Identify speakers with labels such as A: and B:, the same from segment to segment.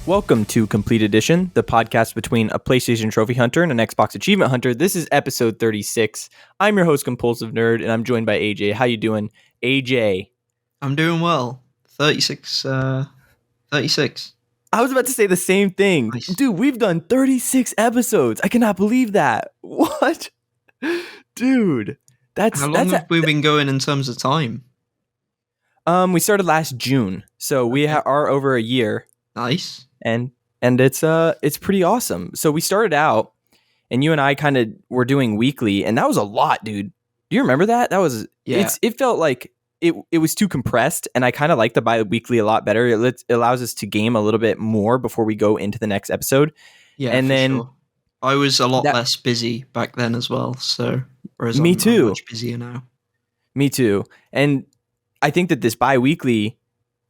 A: Welcome to Complete Edition, the podcast between a PlayStation Trophy Hunter and an Xbox Achievement Hunter. This is episode 36. I'm your host, Compulsive Nerd, and I'm joined by AJ. How you doing, AJ?
B: I'm doing well. 36. 36.
A: I was about to say the same thing.
B: Nice.
A: Dude, we've done 36 episodes. I cannot believe that. What? Dude,
B: How long have we been going in terms of time?
A: We started last June, so we are over a year.
B: Nice.
A: And it's pretty awesome. So we started out, and you and I kind of were doing weekly, and that was a lot, dude. Do you remember that? That was It felt like it was too compressed, and I kind of like the bi-weekly a lot better. It allows us to game a little bit more before we go into the next episode.
B: Yeah,
A: and then
B: sure. I was a lot less busy back then as well. So whereas I'm much busier now.
A: Me too. And I think that this bi-weekly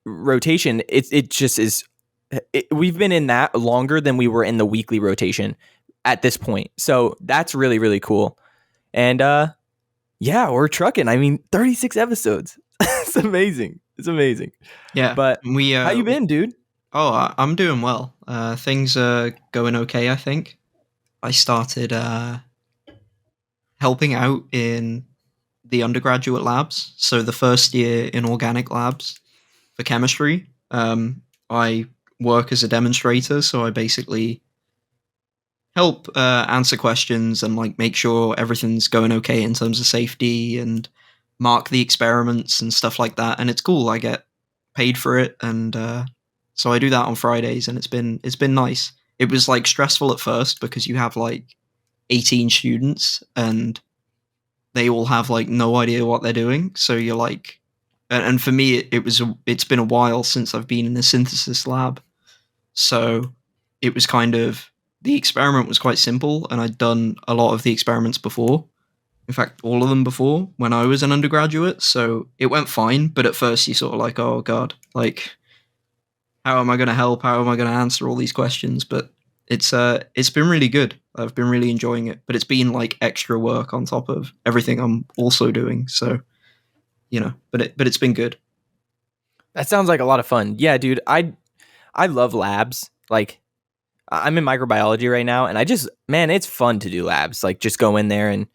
A: rotation, it just is. We've been in that longer than we were in the weekly rotation at this point. So that's really, really cool. And yeah, we're trucking. I mean, 36 episodes. It's amazing. It's amazing.
B: Yeah.
A: But how you been, dude?
B: Oh, I'm doing well. Things are going okay, I think. I started helping out in the undergraduate labs. So the first year in organic labs for chemistry, I work as a demonstrator, so I basically help answer questions and like make sure everything's going okay in terms of safety and mark the experiments and stuff like that. And it's cool. I get paid for it, and so I do that on Fridays, and it's been nice. It was like stressful at first because you have like 18 students and they all have like no idea what they're doing. So you're like, and for me, it's been a while since I've been in a synthesis lab. So it was kind of, the experiment was quite simple, and I'd done a lot of the experiments before. In fact, all of them before when I was an undergraduate. So it went fine, but at first you sort of like, oh God, like, how am I going to help? How am I going to answer all these questions? But it's been really good. I've been really enjoying it, but it's been like extra work on top of everything I'm also doing. So, but it's been good.
A: That sounds like a lot of fun. Yeah, dude, I love labs. Like, I'm in microbiology right now, and it's fun to do labs. Like, just go in there and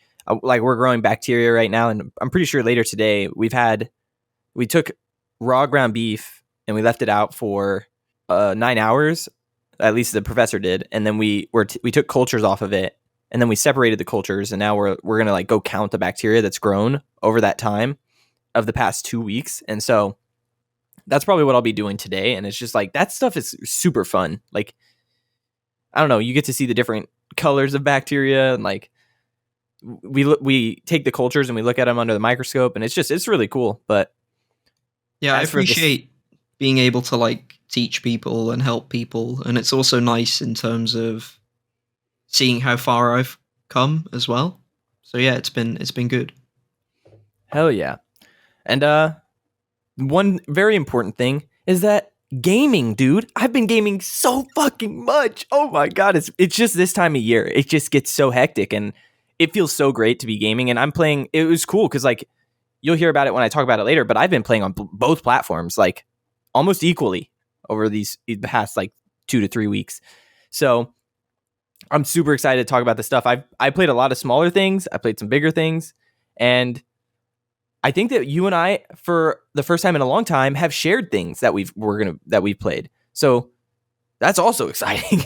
A: like, we're growing bacteria right now, and I'm pretty sure later today we took raw ground beef and we left it out for 9 hours. At least the professor did, and then we took cultures off of it, and then we separated the cultures, and now we're gonna like go count the bacteria that's grown over that time of the past 2 weeks, and so that's probably what I'll be doing today. And it's just like, that stuff is super fun. Like, I don't know, you get to see the different colors of bacteria, and like we take the cultures and we look at them under the microscope, and it's really cool. But
B: yeah, I appreciate being able to like teach people and help people, and it's also nice in terms of seeing how far I've come as well. So yeah, it's been good.
A: Hell yeah. And one very important thing is that gaming, dude. I've been gaming so fucking much. Oh my God. It's just this time of year. It just gets so hectic, and it feels so great to be gaming. And I'm playing, it was cool because like, you'll hear about it when I talk about it later, but I've been playing on both platforms like almost equally over the past like 2 to 3 weeks. So I'm super excited to talk about this stuff. I played a lot of smaller things. I played some bigger things, and I think that you and I, for the first time in a long time, have shared things that we've played. So that's also exciting.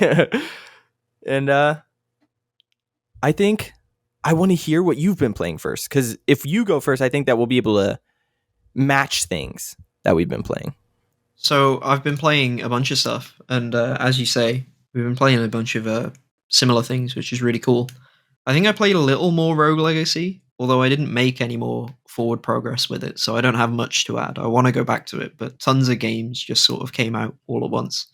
A: And I think I want to hear what you've been playing first, because if you go first, I think that we'll be able to match things that we've been playing.
B: So I've been playing a bunch of stuff, and as you say, we've been playing a bunch of similar things, which is really cool. I think I played a little more Rogue Legacy, although I didn't make any more forward progress with it, so I don't have much to add. I want to go back to it, but tons of games just sort of came out all at once.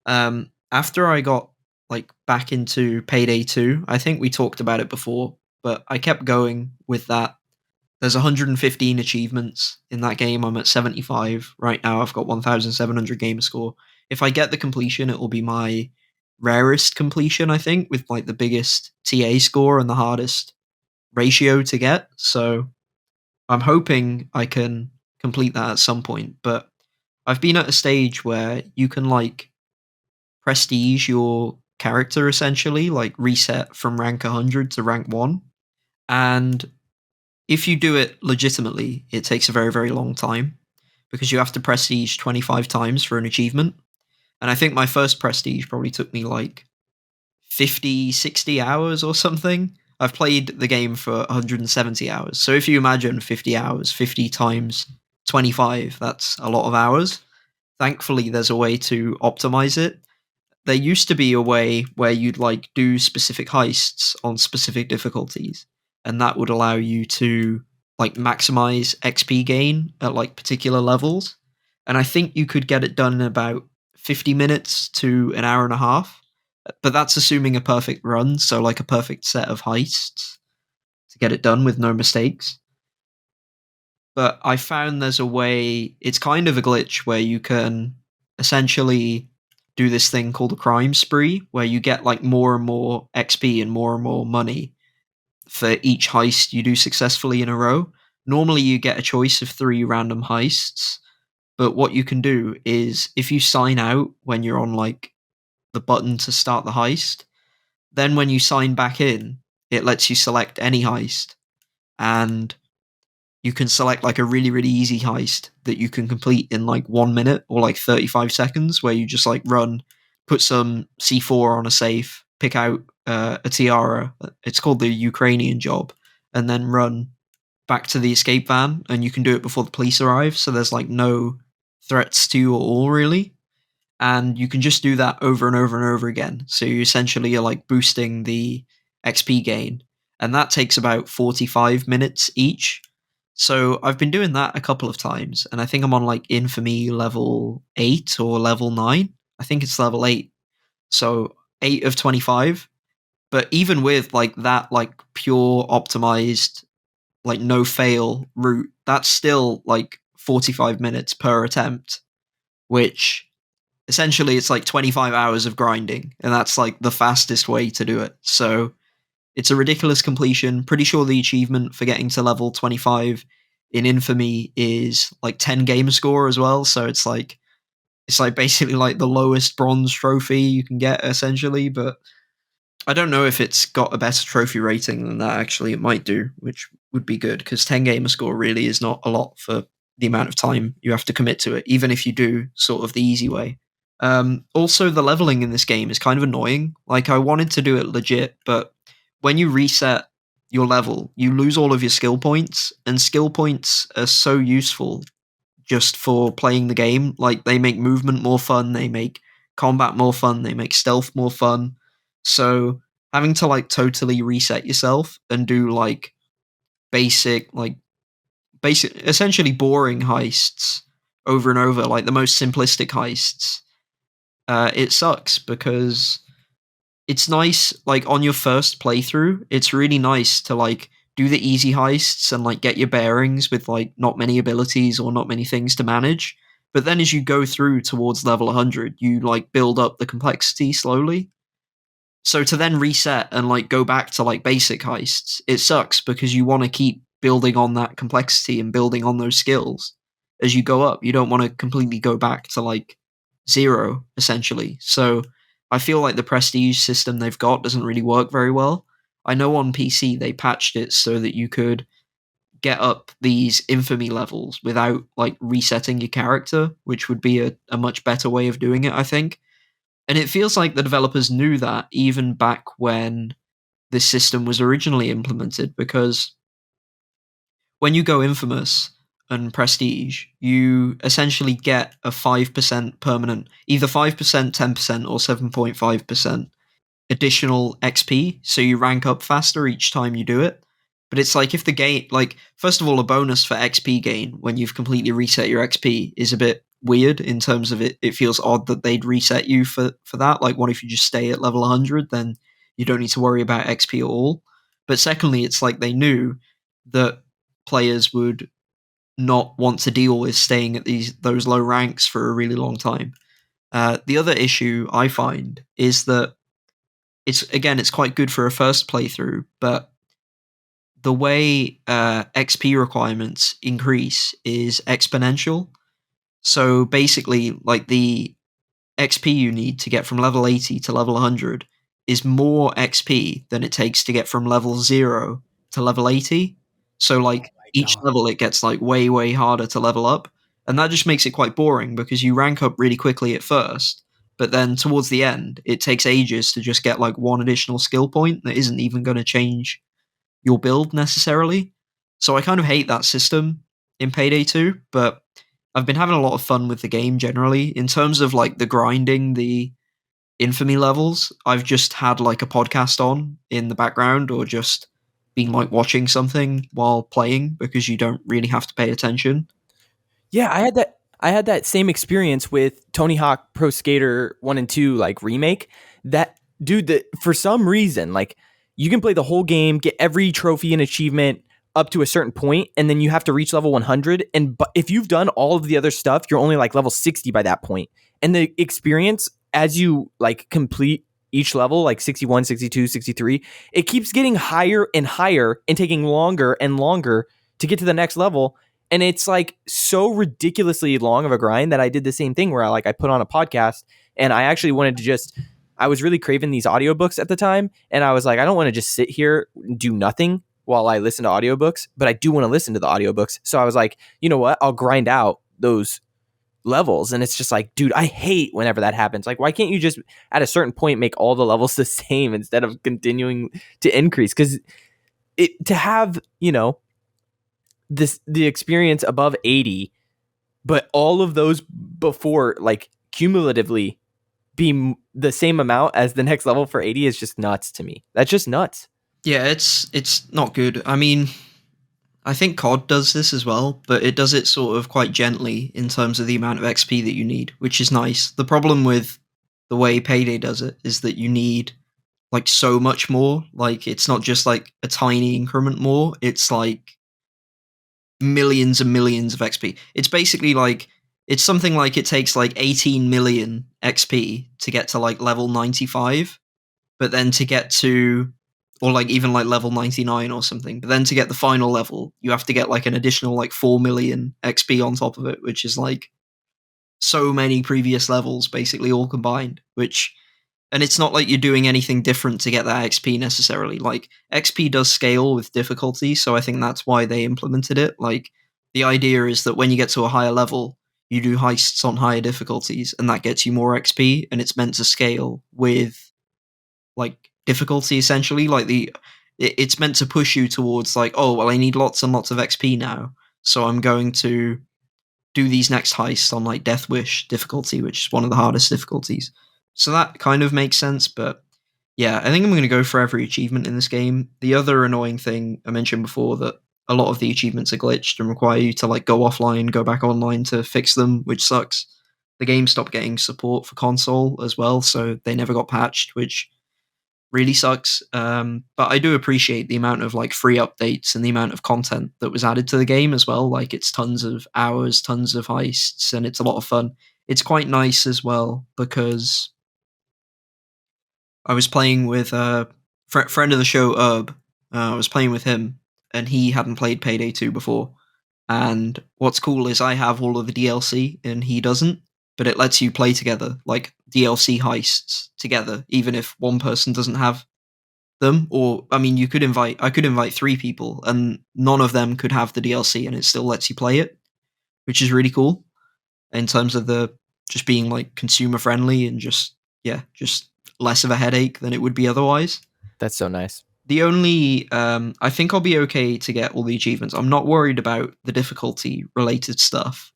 B: After I got like back into Payday 2, I think we talked about it before, but I kept going with that. There's 115 achievements in that game. I'm at 75 right now. I've got 1,700 gamer score. If I get the completion, it will be my rarest completion, I think, with like the biggest TA score and the hardest ratio to get. So I'm hoping I can complete that at some point. But I've been at a stage where you can like prestige your character essentially, like reset from rank 100 to rank 1. And if you do it legitimately, it takes a very, very long time because you have to prestige 25 times for an achievement. And I think my first prestige probably took me like 50, 60 hours or something. I've played the game for 170 hours. So if you imagine 50 hours, 50 times 25, that's a lot of hours. Thankfully, there's a way to optimize it. There used to be a way where you'd like do specific heists on specific difficulties, and that would allow you to like maximize XP gain at like particular levels. And I think you could get it done in about 50 minutes to an hour and a half. But that's assuming a perfect run, so like a perfect set of heists to get it done with no mistakes. But I found there's a way, it's kind of a glitch where you can essentially do this thing called a crime spree, where you get like more and more XP and more money for each heist you do successfully in a row. Normally, you get a choice of 3 random heists, but what you can do is if you sign out when you're on like the button to start the heist, then when you sign back in, it lets you select any heist, and you can select like a really, really easy heist that you can complete in like 1 minute or like 35 seconds, where you just like run, put some C4 on a safe, pick out a tiara. It's called the Ukrainian job, and then run back to the escape van. And you can do it before the police arrive. So there's like no threats to you at all, really. And you can just do that over and over and over again. So you essentially are like boosting the XP gain. And that takes about 45 minutes each. So I've been doing that a couple of times, and I think I'm on like infamy level 8 or level 9. I think it's level 8. So 8 of 25. But even with like that like pure optimized like no fail route, that's still like 45 minutes per attempt, which essentially it's like 25 hours of grinding, and that's like the fastest way to do it. So it's a ridiculous completion. Pretty sure the achievement for getting to level 25 in Infamy is like 10 game score as well. So it's like basically like the lowest bronze trophy you can get essentially. But I don't know if it's got a better trophy rating than that. Actually, it might do, which would be good because 10 gamer score really is not a lot for the amount of time you have to commit to it, even if you do sort of the easy way. Also, the leveling in this game is kind of annoying. Like, I wanted to do it legit, but when you reset your level, you lose all of your skill points, and skill points are so useful just for playing the game. Like, they make movement more fun, they make combat more fun, they make stealth more fun. So, having to like totally reset yourself and do like basic, like basic, essentially boring heists over and over, like the most simplistic heists, it sucks because it's nice, like on your first playthrough, it's really nice to like do the easy heists and like get your bearings with like not many abilities or not many things to manage. But then as you go through towards level 100, you like build up the complexity slowly. So to then reset and like go back to like basic heists, it sucks because you want to keep building on that complexity and building on those skills as you go up. You don't want to completely go back to like zero essentially. So I feel like the prestige system they've got doesn't really work very well. I know on PC they patched it so that you could get up these infamy levels without like resetting your character, which would be a much better way of doing it, I think. And it feels like the developers knew that even back when this system was originally implemented, because when you go infamous and prestige, you essentially get a 5% permanent, either 5%, 10%, or 7.5% additional XP, so you rank up faster each time you do it. But it's like if the game, like, first of all, a bonus for XP gain when you've completely reset your XP is a bit weird in terms of it feels odd that they'd reset you for that. Like, what if you just stay at level 100? Then you don't need to worry about XP at all. But secondly, it's like they knew that players would not want to deal with staying at those low ranks for a really long time. The other issue I find is that it's quite good for a first playthrough, but the way XP requirements increase is exponential. So basically, like XP you need to get from level 80 to level 100 is more XP than it takes to get from level 0 to level 80. So
A: Oh
B: like
A: my
B: each
A: god.
B: level it gets like way harder to level up, and that just makes it quite boring because you rank up really quickly at first, but then towards the end it takes ages to just get like one additional skill point that isn't even going to change your build necessarily. So I kind of hate that system in Payday 2, but I've been having a lot of fun with the game generally. In terms of like the grinding, the infamy levels, I've just had like a podcast on in the background or just been like watching something while playing because you don't really have to pay attention.
A: Yeah, I had that same experience with Tony Hawk Pro Skater 1 and 2 like remake. That dude that for some reason like you can play the whole game, get every trophy and achievement up to a certain point and then you have to reach level 100 and if you've done all of the other stuff, you're only like level 60 by that point. And the experience as you like complete each level like 61, 62, 63, it keeps getting higher and higher and taking longer and longer to get to the next level, and it's like so ridiculously long of a grind that I did the same thing where I put on a podcast and I actually wanted to just I was really craving these audiobooks at the time and I was like I don't want to just sit here and do nothing while I listen to audiobooks, but I do want to listen to the audiobooks. So I was like, you know what? I'll grind out those levels and it's just like, dude, I hate whenever that happens. Like why can't you just at a certain point make all the levels the same instead of continuing to increase? Cuz it to have, the experience above 80, but all of those before like cumulatively be the same amount as the next level for 80 is just nuts to me. That's just nuts.
B: Yeah, it's not good. I mean, I think COD does this as well, but it does it sort of quite gently in terms of the amount of XP that you need, which is nice. The problem with the way Payday does it is that you need like so much more. Like it's not just like a tiny increment more. It's like millions and millions of XP. It's basically like it's something like it takes like 18 million XP to get to like level 95, but then to get to or like even like level 99 or something. But then to get the final level, you have to get like an additional like 4 million XP on top of it, which is like so many previous levels basically all combined, which and it's not like you're doing anything different to get that XP necessarily. Like XP does scale with difficulty, so I think that's why they implemented it. Like the idea is that when you get to a higher level, you do heists on higher difficulties, and that gets you more XP, and it's meant to scale with like difficulty essentially. Like it's meant to push you towards like, oh well, I need lots and lots of XP now, so I'm going to do these next heists on like Death Wish difficulty, which is one of the hardest difficulties. So that kind of makes sense, but yeah, I think I'm going to go for every achievement in this game. The other annoying thing I mentioned before that a lot of the achievements are glitched and require you to like go offline, go back online to fix them, which sucks. The game stopped getting support for console as well, so they never got patched, which really sucks. But I do appreciate the amount of like free updates and the amount of content that was added to the game as well. Like it's tons of hours, tons of heists, and it's a lot of fun. It's quite nice as well because I was playing with a friend of the show, Herb. I was playing with him, and he hadn't played Payday 2 before. And what's cool is I have all of the DLC, and he doesn't. But it lets you play together, like DLC heists together, even if one person doesn't have them. Or I mean, I could invite three people, and none of them could have the DLC, and it still lets you play it, which is really cool in terms of the just being like consumer friendly and just yeah, just less of a headache than it would be otherwise.
A: That's so nice.
B: The only I think I'll be okay to get all the achievements. I'm not worried about the difficulty related stuff.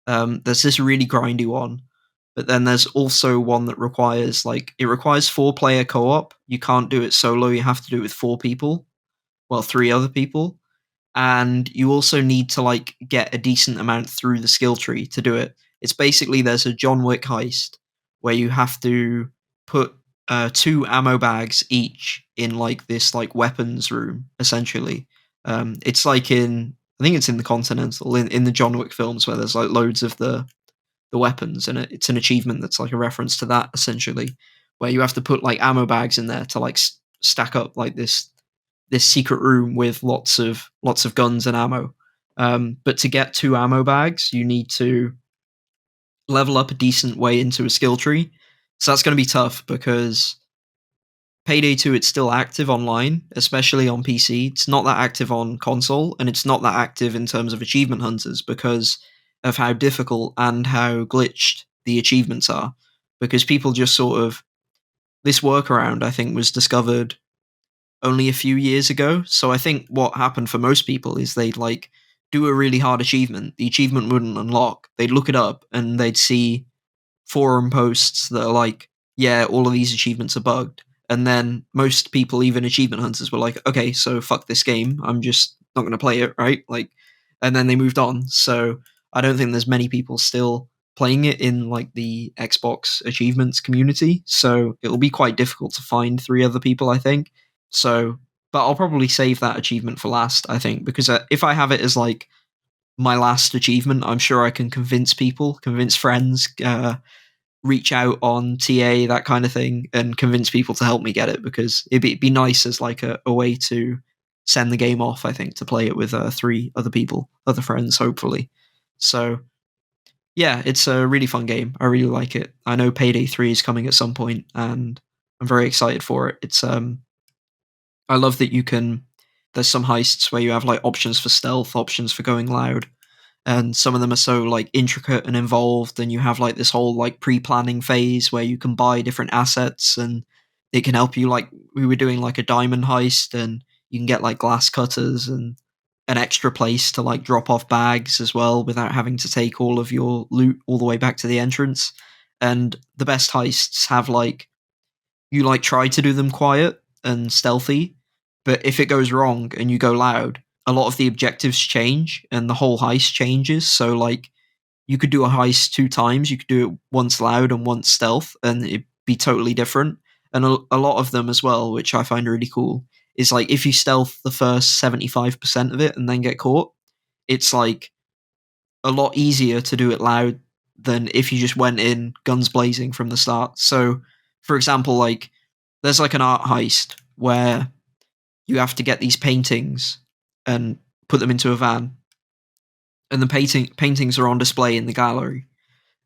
B: There's this really grindy one, but then there's also one that requires like it requires 4-player co-op. You can't do it solo. You have to do it with 4 people, well, 3 other people, and you also need to like get a decent amount through the skill tree to do it. It's basically there's a John Wick heist where you have to put 2 ammo bags each in like this like weapons room essentially. It's like in I think it's in the Continental in the John Wick films where there's like loads of the weapons and it's an achievement that's like a reference to that essentially where you have to put like ammo bags in there to like stack up like this secret room with lots of guns and ammo. But to get 2 ammo bags, you need to level up a decent way into a skill tree. So that's going to be tough because Payday 2, it's still active online, especially on PC. It's not that active on console, and it's not that active in terms of achievement hunters because of how difficult and how glitched the achievements are. Because people just sort of. This workaround, I think, was discovered only a few years ago. So I think what happened for most people is they'd like do a really hard achievement. The achievement wouldn't unlock. They'd look it up and they'd see forum posts that are like, yeah, all of these achievements are bugged. And then most people, even achievement hunters, were like, okay, so fuck this game. I'm just not going to play it, right? Like, and then they moved on. So I don't think there's many people still playing it in like the Xbox achievements community. So it'll be quite difficult to find three other people, I think. So, but I'll probably save that achievement for last, I think, because if I have it as like my last achievement, I'm sure I can convince people, convince friends, reach out on TA, that kind of thing, and convince people to help me get it because it'd be nice as like a way to send the game off, I think, to play it with three other people, other friends, hopefully. So, yeah, it's a really fun game. I really like it. I know Payday 3 is coming at some point, and I'm very excited for it. I love that you can. There's some heists where you have like options for stealth, options for going loud, and some of them are so like intricate and involved. And you have like this whole like pre-planning phase where you can buy different assets, and it can help you. Like we were doing like a diamond heist, and you can get like glass cutters and an extra place to like drop off bags as well without having to take all of your loot all the way back to the entrance. And the best heists have like you like try to do them quiet and stealthy, but if it goes wrong and you go loud, a lot of the objectives change and the whole heist changes. So like you could do a heist two times, you could do it once loud and once stealth, and it'd be totally different. And a lot of them as well, which I find really cool, is like if you stealth the first 75% of it and then get caught, it's like a lot easier to do it loud than if you just went in guns blazing from the start. So, for example, like there's like an art heist where you have to get these paintings and put them into a van, and the paintings are on display in the gallery.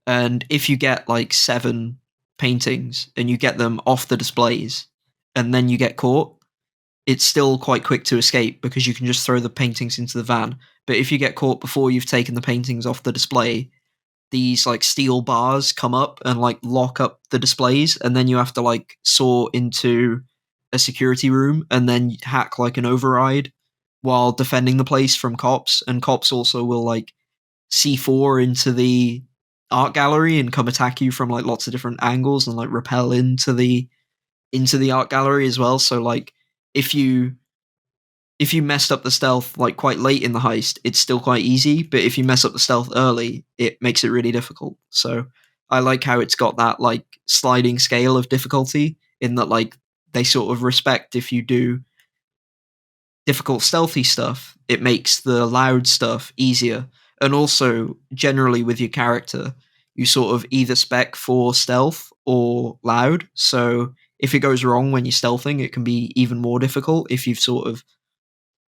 B: And if you get like 7 paintings and you get them off the displays, and then you get caught, it's still quite quick to escape because you can just throw the paintings into the van. But if you get caught before you've taken the paintings off the display, these like steel bars come up and like lock up the displays, and then you have to like saw into a security room and then hack like an override while defending the place from cops. And cops also will like C4 into the art gallery and come attack you from like lots of different angles and like repel into the art gallery as well. So like if you if you messed up the stealth like quite late in the heist, it's still quite easy. But if you mess up the stealth early, it makes it really difficult. So I like how it's got that like sliding scale of difficulty in that like they sort of respect if you do difficult stealthy stuff, it makes the loud stuff easier. And also generally with your character, you sort of either spec for stealth or loud. So if it goes wrong when you're stealthing, it can be even more difficult if you've sort of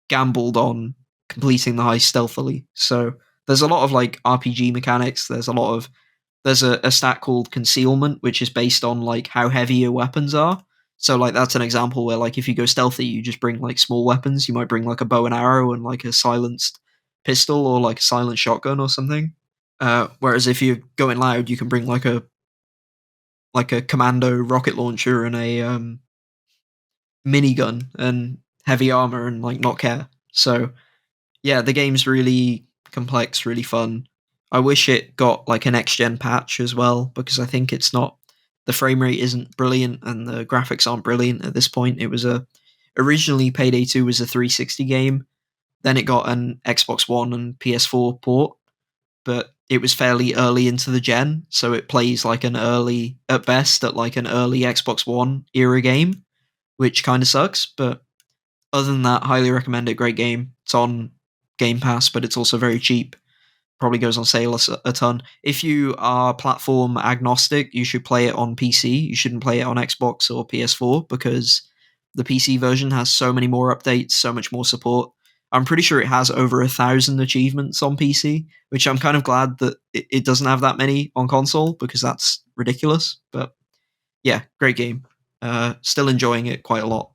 B: gambled on completing the heist stealthily. So there's a lot of like RPG mechanics. There's a stat called concealment, which is based on like how heavy your weapons are. So like that's an example where like if you go stealthy, you just bring like small weapons. You might bring like a bow and arrow and like a silenced pistol or like a silent shotgun or something. Whereas if you're going loud, you can bring like a commando rocket launcher and a minigun and heavy armor and like not care. So yeah, the game's really complex, really fun. I wish it got like an next gen patch as well because I think it's not the frame rate isn't brilliant and the graphics aren't brilliant at this point. It was a originally Payday 2 was a 360 game, then it got an Xbox One and PS4 port, but it was fairly early into the gen, so it plays like an early at best at like an early Xbox One era game, which kind of sucks, but other than that, highly recommend it. Great game. It's on Game Pass, but it's also very cheap. Probably goes on sale a ton. If you are platform agnostic, you should play it on PC. You shouldn't play it on Xbox or PS4 because the PC version has so many more updates, so much more support. I'm pretty sure it has over 1,000 achievements on PC, which I'm kind of glad that it doesn't have that many on console because that's ridiculous. But yeah, great game. Still enjoying it quite a lot.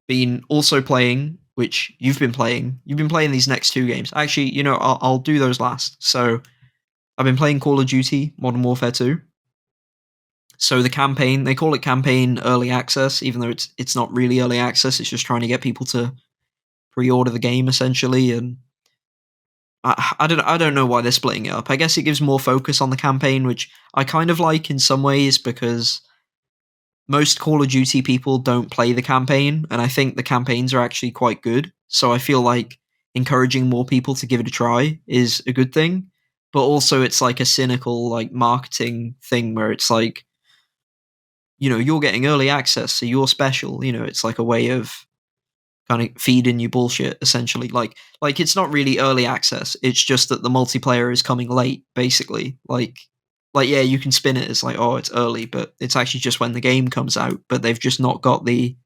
B: Been also playing, which you've been playing. You've been playing these next two games. Actually, I'll do those last. So I've been playing Call of Duty Modern Warfare 2. So the campaign, they call it campaign early access, even though it's not really early access. It's just trying to get people to pre-order the game essentially, and I don't know why they're splitting it up. I guess it gives more focus on the campaign, which I kind of like in some ways because most Call of Duty people don't play the campaign, and I think the campaigns are actually quite good. So I feel like encouraging more people to give it a try is a good thing. But also it's like a cynical like marketing thing where it's like, you're getting early access, so you're special. It's like a way of kind of feeding you bullshit essentially. Like it's not really early access. It's just that the multiplayer is coming late, basically. Like yeah, you can spin it as like, oh, it's early, but it's actually just when the game comes out. But they've just not got the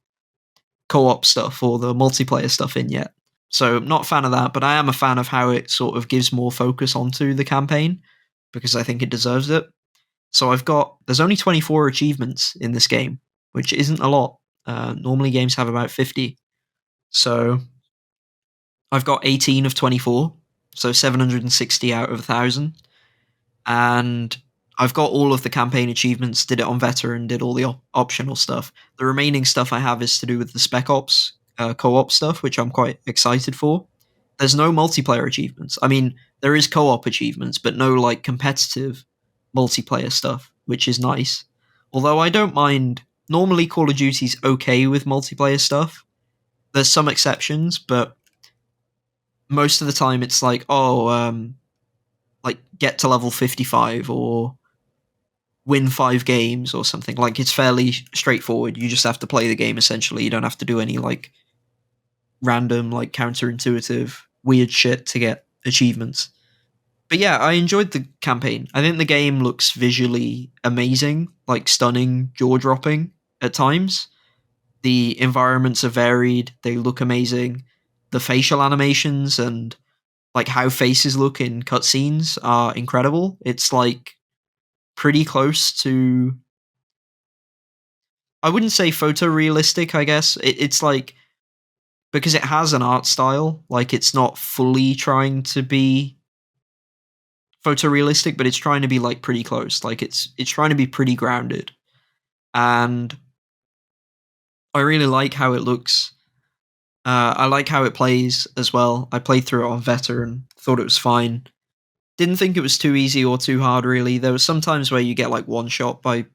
B: co-op stuff or the multiplayer stuff in yet. So I'm not a fan of that, but I am a fan of how it sort of gives more focus onto the campaign because I think it deserves it. So there's only 24 achievements in this game, which isn't a lot. Normally games have about 50. So I've got 18 of 24, so 760 out of 1,000. And I've got all of the campaign achievements, did it on veteran, did all the optional stuff. The remaining stuff I have is to do with the Spec Ops co-op stuff, which I'm quite excited for. There's no multiplayer achievements. I mean, there is co-op achievements, but no like competitive multiplayer stuff, which is nice. Although I don't mind, normally Call of Duty's okay with multiplayer stuff. There's some exceptions, but most of the time it's like, like get to level 55 or win 5 games or something. Like it's fairly straightforward. You just have to play the game essentially. You don't have to do any like random, like counterintuitive, weird shit to get achievements. But yeah, I enjoyed the campaign. I think the game looks visually amazing, like stunning, jaw dropping at times. The environments are varied, they look amazing. The facial animations and like how faces look in cutscenes are incredible. It's like pretty close to, I wouldn't say photorealistic, I guess. It's like, because it has an art style, like it's not fully trying to be photorealistic, but it's trying to be like pretty close. Like it's trying to be pretty grounded. And I really like how it looks. I like how it plays as well. I played through it on veteran, thought it was fine. Didn't think it was too easy or too hard, really. There was some times where you get like one shot by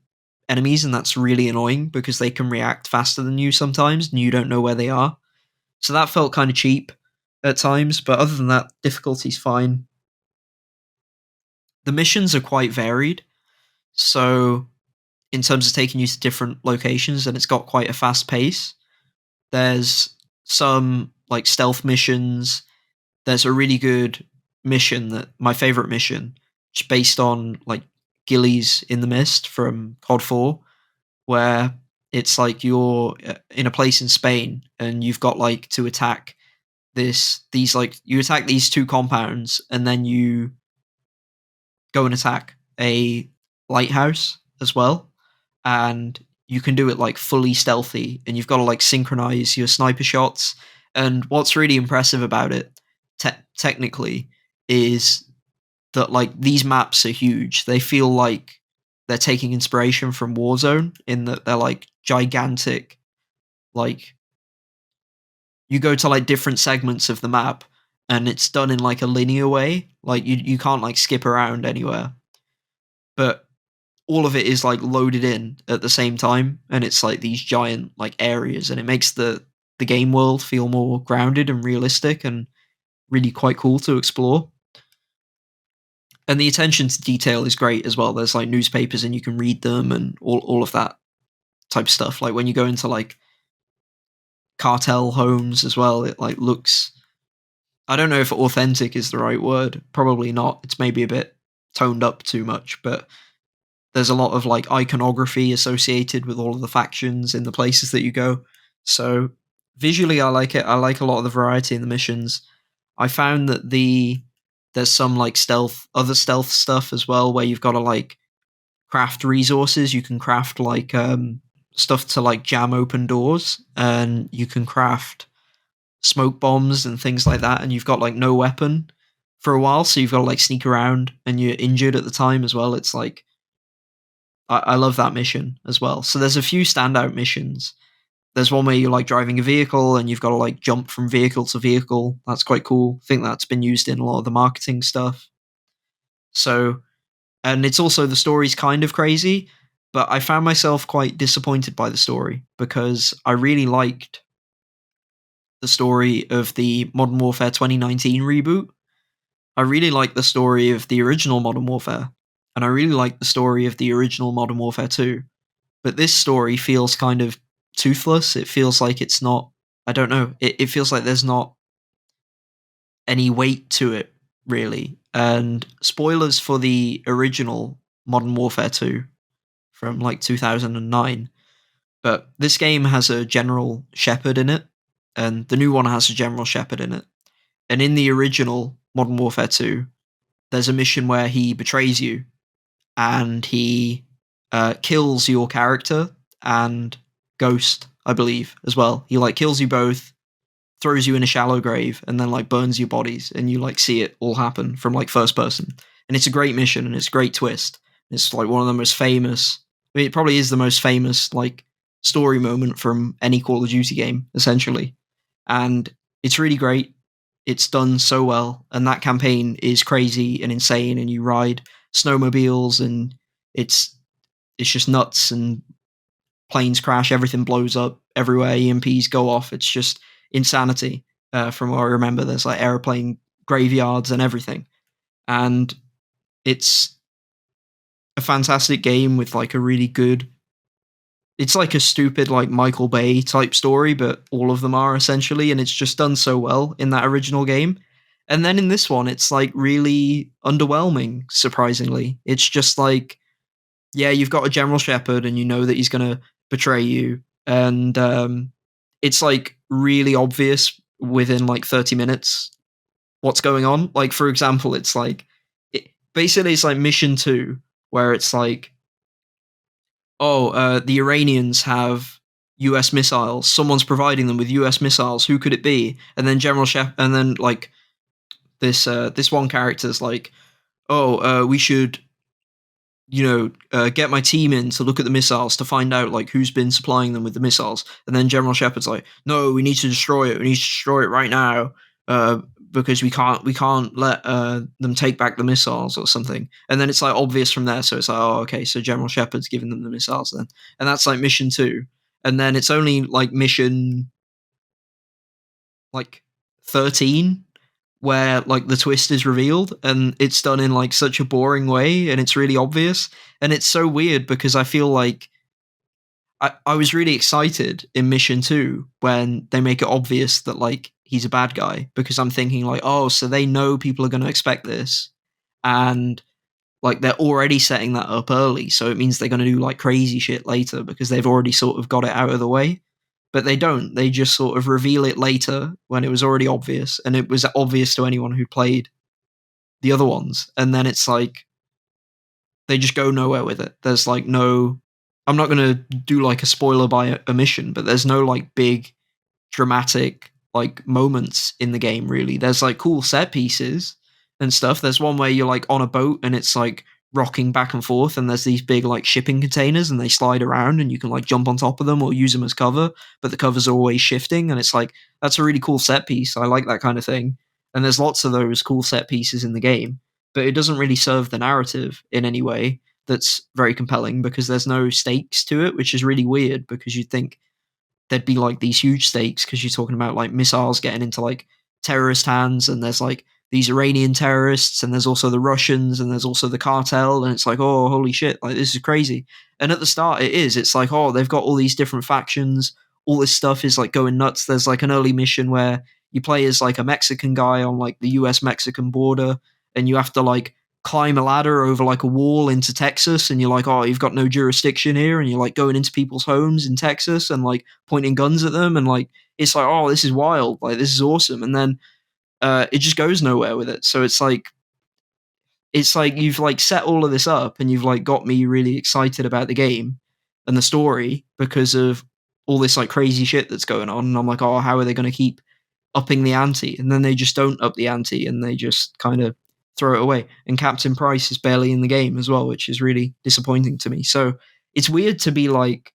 B: enemies, and that's really annoying because they can react faster than you sometimes, and you don't know where they are. So that felt kind of cheap at times, but other than that, difficulty's fine. The missions are quite varied, so in terms of taking you to different locations, and it's got quite a fast pace. There's some like stealth missions. There's a really good mission, that my favorite mission, which is based on like Gillies in the Mist from COD 4, where it's like you're in a place in Spain and you've got like to attack you attack these two compounds, and then you go and attack a lighthouse as well. And you can do it like fully stealthy, and you've got to like synchronize your sniper shots. And what's really impressive about it, technically, is that like these maps are huge. They feel like they're taking inspiration from Warzone in that they're like gigantic. Like you go to like different segments of the map, and it's done in like a linear way. Like you can't like skip around anywhere. But all of it is like loaded in at the same time, and it's like these giant like areas, and it makes the game world feel more grounded and realistic and really quite cool to explore. And the attention to detail is great as well. There's like newspapers and you can read them and all of that type of stuff. Like when you go into like cartel homes as well, it like looks, I don't know if authentic is the right word. Probably not. It's maybe a bit toned up too much, but there's a lot of like iconography associated with all of the factions in the places that you go. So Visually, I like it. I like a lot of the variety in the missions. I found that there's some like other stealth stuff as well, where you've got to like craft resources. You can craft like stuff to like jam open doors, and you can craft smoke bombs and things like that. And you've got like no weapon for a while, so you've got to like sneak around, and you're injured at the time as well. It's like I love that mission as well. So there's a few standout missions. There's one where you're like driving a vehicle and you've got to like jump from vehicle to vehicle. That's quite cool. I think that's been used in a lot of the marketing stuff. So, and it's also the story's kind of crazy, but I found myself quite disappointed by the story because I really liked the story of the Modern Warfare 2019 reboot. I really liked the story of the original Modern Warfare, and I really liked the story of the original Modern Warfare 2. But this story feels kind of toothless. It feels like it's not. I don't know. It feels like there's not any weight to it, really. And spoilers for the original Modern Warfare 2 from like 2009. But this game has a General Shepard in it, and the new one has a General Shepard in it. And in the original Modern Warfare 2, there's a mission where he betrays you and he kills your character and Ghost, I believe, as well. He like kills you both, throws you in a shallow grave, and then like burns your bodies, and you like see it all happen from like first person. And it's a great mission, and it's a great twist. It's like one of the most famous. I mean, it probably is the most famous like story moment from any Call of Duty game, essentially. And it's really great. It's done so well, and that campaign is crazy and insane. And you ride snowmobiles, and it's it's just nuts. And planes crash, everything blows up everywhere, EMPs go off. It's just insanity. From what I remember, there's like airplane graveyards and everything, and it's a fantastic game with like a really good. It's like a stupid like Michael Bay type story, but all of them are essentially, and it's just done so well in that original game. And then in this one, it's like really underwhelming. Surprisingly, it's just like, yeah, you've got a General Shepard, and you know that he's gonna betray you, and it's like really obvious within like 30 minutes what's going on. Like for example, it's like basically it's like mission 2 where it's like, oh, the Iranians have US missiles. Someone's providing them with US missiles. Who could it be? And then General Shep, and then like this one character's like, oh, we should, get my team in to look at the missiles to find out like who's been supplying them with the missiles. And then General Shepard's like, no, we need to destroy it. We need to destroy it right now. Because we can't let them take back the missiles or something. And then it's like obvious from there. So it's like, oh, okay, so General Shepard's giving them the missiles then. And that's like mission 2. And then it's only like mission like 13 where like the twist is revealed, and it's done in like such a boring way, and it's really obvious. And it's so weird because I feel like I was really excited in mission 2 when they make it obvious that like he's a bad guy, because I'm thinking like, oh, so they know people are going to expect this, and like they're already setting that up early, so it means they're going to do like crazy shit later because they've already sort of got it out of the way. But they don't. They just sort of reveal it later when it was already obvious, and it was obvious to anyone who played the other ones. And then it's like they just go nowhere with it. There's like no. I'm not going to do like a spoiler by omission, but there's no like big dramatic like moments in the game really. There's like cool set pieces and stuff. There's one where you're like on a boat and it's like rocking back and forth, and there's these big like shipping containers and they slide around and you can like jump on top of them or use them as cover, but the covers are always shifting, and it's like that's a really cool set piece. I like that kind of thing. And there's lots of those cool set pieces in the game, but it doesn't really serve the narrative in any way that's very compelling because there's no stakes to it, which is really weird because you'd think there'd be like these huge stakes because you're talking about like missiles getting into like terrorist hands, and there's like these Iranian terrorists, and there's also the Russians, and there's also the cartel, and it's like, oh, holy shit, like this is crazy. And at the start it's like, oh, they've got all these different factions, all this stuff is like going nuts. There's like an early mission where you play as like a Mexican guy on like the US Mexican border, and you have to like climb a ladder over like a wall into Texas, and you're like, oh, you've got no jurisdiction here, and you're like going into people's homes in Texas and like pointing guns at them, and like it's like, oh, this is wild, like this is awesome, and then it just goes nowhere with it. So it's like you've like set all of this up, and you've like got me really excited about the game and the story because of all this like crazy shit that's going on, and I'm like, oh, how are they going to keep upping the ante? And then they just don't up the ante, and they just kind of throw it away. And Captain Price is barely in the game as well, which is really disappointing to me. So it's weird to be like,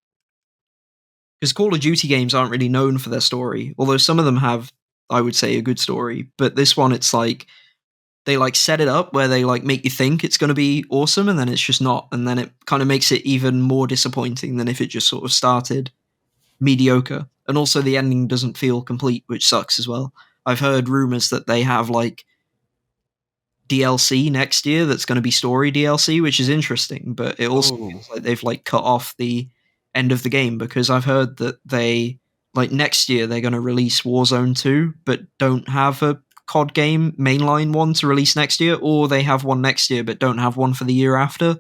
B: because Call of Duty games aren't really known for their story, although some of them have, I would say, a good story. But this one, it's like they like set it up where they like make you think it's going to be awesome, and then it's just not, and then it kind of makes it even more disappointing than if it just sort of started mediocre. And also the ending doesn't feel complete, which sucks as well. I've heard rumors that they have like DLC next year that's going to be story DLC, which is interesting, but it also
A: Oh.
B: feels like they've like cut off the end of the game, because I've heard that they like next year they're going to release Warzone 2 but don't have a COD game mainline one to release next year, or they have one next year but don't have one for the year after,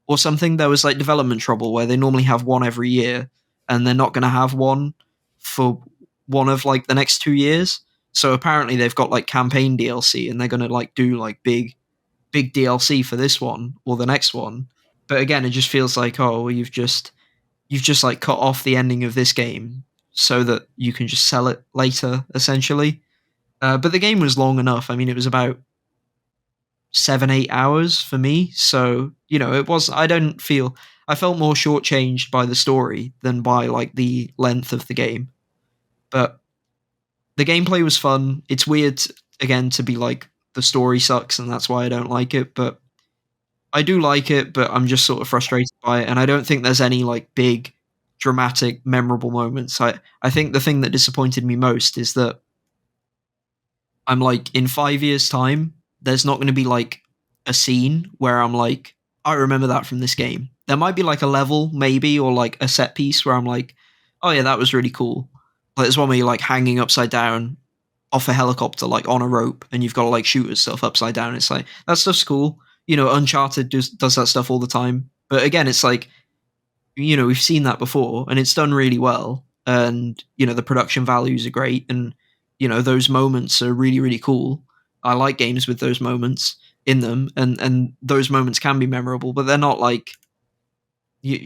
B: or something. There was like development trouble where they normally have one every year, and they're not going to have one for one of like the next 2 years. So apparently they've got like campaign DLC, and they're going to like do like big DLC for this one or the next one. But again, it just feels like, oh, well, you've just like cut off the ending of this game so that you can just sell it later, essentially. But the game was long enough. I mean, it was about 7-8 hours for me. So, it was, I felt more shortchanged by the story than by like the length of the game. But the gameplay was fun. It's weird, again, to be like, the story sucks and that's why I don't like it. But I do like it, but I'm just sort of frustrated by it. And I don't think there's any like big, dramatic, memorable moments. I think the thing that disappointed me most is that I'm like, in 5 years' time, there's not going to be like a scene where I'm like, I remember that from this game. There might be like a level, maybe, or like a set piece where I'm like, oh yeah, that was really cool. Like there's one where you're like hanging upside down off a helicopter, like on a rope, and you've got to like shoot at stuff upside down. It's like, that stuff's cool. Uncharted does that stuff all the time. But again, it's like, we've seen that before, and it's done really well. And the production values are great, and those moments are really, really cool. I like games with those moments in them, and those moments can be memorable, but they're not like,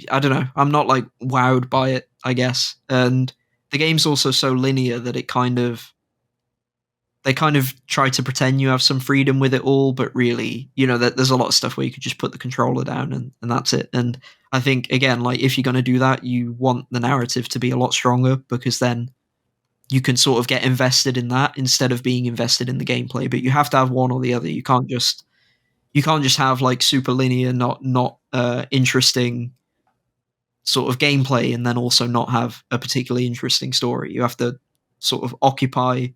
B: I don't know. I'm not like wowed by it, I guess. And the game's also so linear that they kind of try to pretend you have some freedom with it all, but really, that there's a lot of stuff where you could just put the controller down and that's it. And I think, again, like if you're going to do that, you want the narrative to be a lot stronger, because then you can sort of get invested in that instead of being invested in the gameplay. But you have to have one or the other. You can't just have like super linear, not interesting sort of gameplay, and then also not have a particularly interesting story. You have to sort of occupy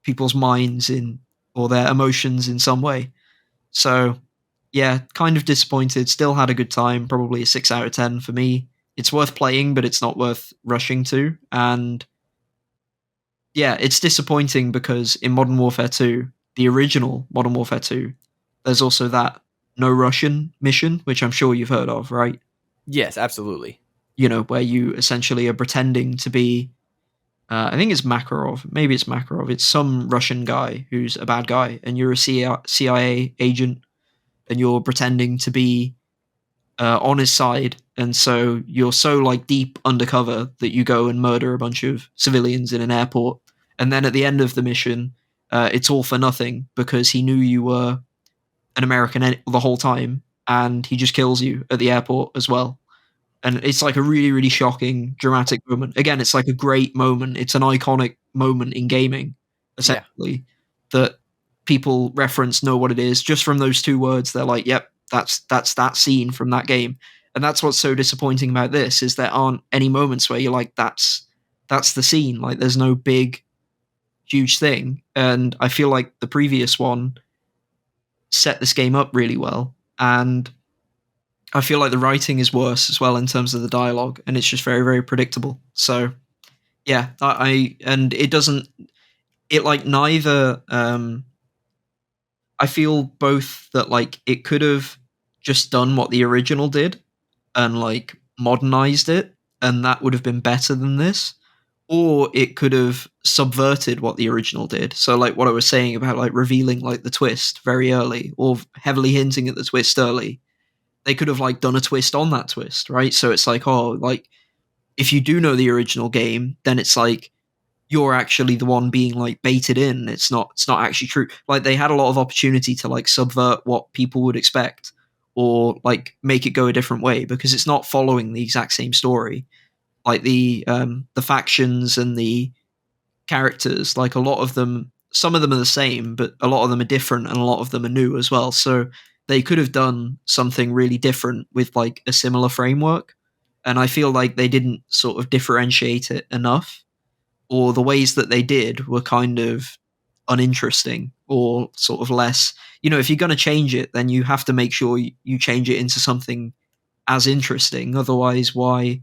B: people's minds in, or their emotions in some way. So yeah, kind of disappointed. Still had a good time. Probably a 6 out of 10 for me. It's worth playing, but it's not worth rushing to. And yeah, it's disappointing because in Modern Warfare 2, the original Modern Warfare 2, there's also that no Russian mission, which I'm sure you've heard of, right?
A: Yes, absolutely.
B: Where you essentially are pretending to be, I think it's Makarov. Maybe it's Makarov. It's some Russian guy who's a bad guy, and you're a CIA agent, and you're pretending to be on his side. And so you're so like deep undercover that you go and murder a bunch of civilians in an airport. And then at the end of the mission, it's all for nothing because he knew you were an American the whole time, and he just kills you at the airport as well. And it's like a really, really shocking, dramatic moment. Again, it's like a great moment. It's an iconic moment in gaming,
A: Yeah.
B: essentially, that people reference, know what it is just from those two words. They're like, "Yep, that's that scene from that game." And that's what's so disappointing about this, is there aren't any moments where you're like, "That's the scene." Like, there's no big, huge thing. And I feel like the previous one set this game up really well, and I feel like the writing is worse as well in terms of the dialogue, and it's just very, very predictable. So yeah, and it doesn't, it like neither, I feel both that like it could have just done what the original did and like modernized it, and that would have been better than this, or it could have subverted what the original did. So like what I was saying about like revealing like the twist very early or heavily hinting at the twist early, they could have like done a twist on that twist, right? So it's like, oh, like if you do know the original game, then it's like you're actually the one being like baited in. It's not actually true. Like they had a lot of opportunity to like subvert what people would expect or like make it go a different way because it's not following the exact same story. Like the factions and the characters, like a lot of them, some of them are the same, but a lot of them are different and a lot of them are new as well. So they could have done something really different with like a similar framework. And I feel like they didn't sort of differentiate it enough, or the ways that they did were kind of uninteresting or sort of less. You know, if you're going to change it, then you have to make sure you change it into something as interesting. Otherwise, why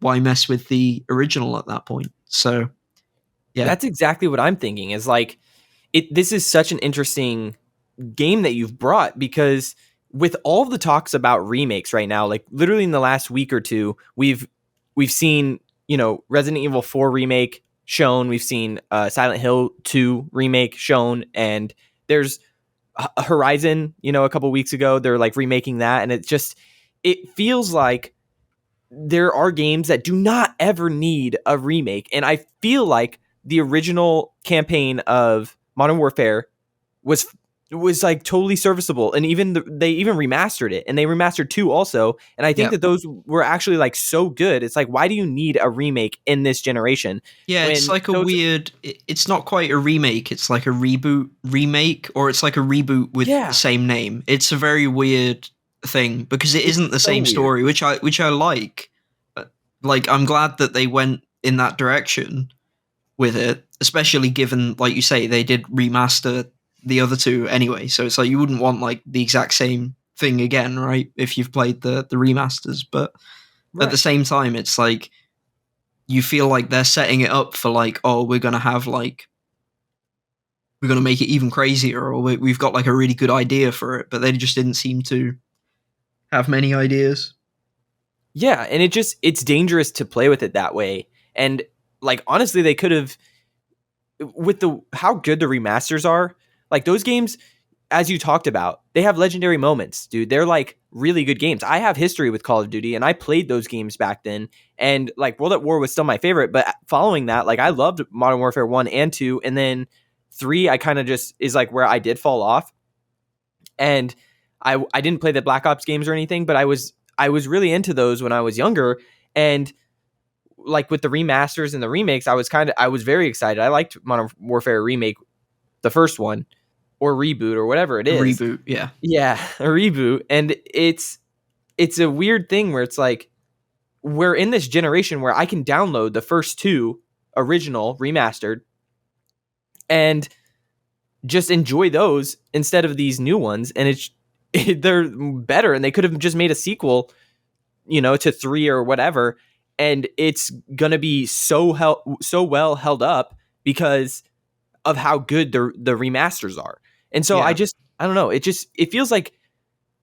B: mess with the original at that point? So yeah,
A: That's exactly what I'm thinking. Is like this is such an interesting game that you've brought because with all the talks about remakes right now, like literally in the last week or two, we've seen, you know, Resident Evil 4 remake shown, we've seen Silent Hill 2 remake shown, and there's Horizon, you know, a couple weeks ago they're like remaking that, and it feels like there are games that do not ever need a remake, and I feel like the original campaign of Modern Warfare was like totally serviceable, and they even remastered it, and they remastered 2 also, and I think
B: yeah,
A: that those were actually like so good. It's like, why do you need a remake in this generation
B: yeah. It's
A: when
B: like a
A: those
B: weird. It's not quite a remake. It's like a reboot remake, or it's like a reboot with the
A: yeah,
B: same name. It's a very weird thing because it
A: it's
B: isn't the
A: so
B: same
A: weird.
B: story, which I like. Like I'm glad that they went in that direction with it, especially given, like you say, they did remaster the other two anyway. So it's like you wouldn't want like the exact same thing again, right? If you've played the remasters, but at the
A: Right.
B: same time, it's like you feel like they're setting it up for like, oh, we're gonna have like we're gonna make it even crazier, or we've got like a really good idea for it, but they just didn't seem to have many ideas.
A: Yeah, and it's dangerous to play with it that way. And like honestly, they could have, with the how good the remasters are, like those games, as you talked about, they have legendary moments, dude. They're like really good games. I have history with Call of Duty, and I played those games back then. And like World at War was still my favorite, but following that, like I loved Modern Warfare 1 and 2, and then 3 I kind of just is like where I did fall off. And I didn't play the Black Ops games or anything, but I was really into those when I was younger. And like with the remasters and the remakes, I was very excited. I liked Modern Warfare remake, the first one, or reboot or whatever it
B: A
A: is.
B: reboot, yeah,
A: Yeah, a reboot. And it's a weird thing where it's like we're in this generation where I can download the first 2 original remastered and just enjoy those instead of these new ones, and they're better, and they could have just made a sequel, you know, to 3 or whatever, and it's gonna be so well held up because of how good the remasters are. And so
B: yeah.
A: I don't know, it feels like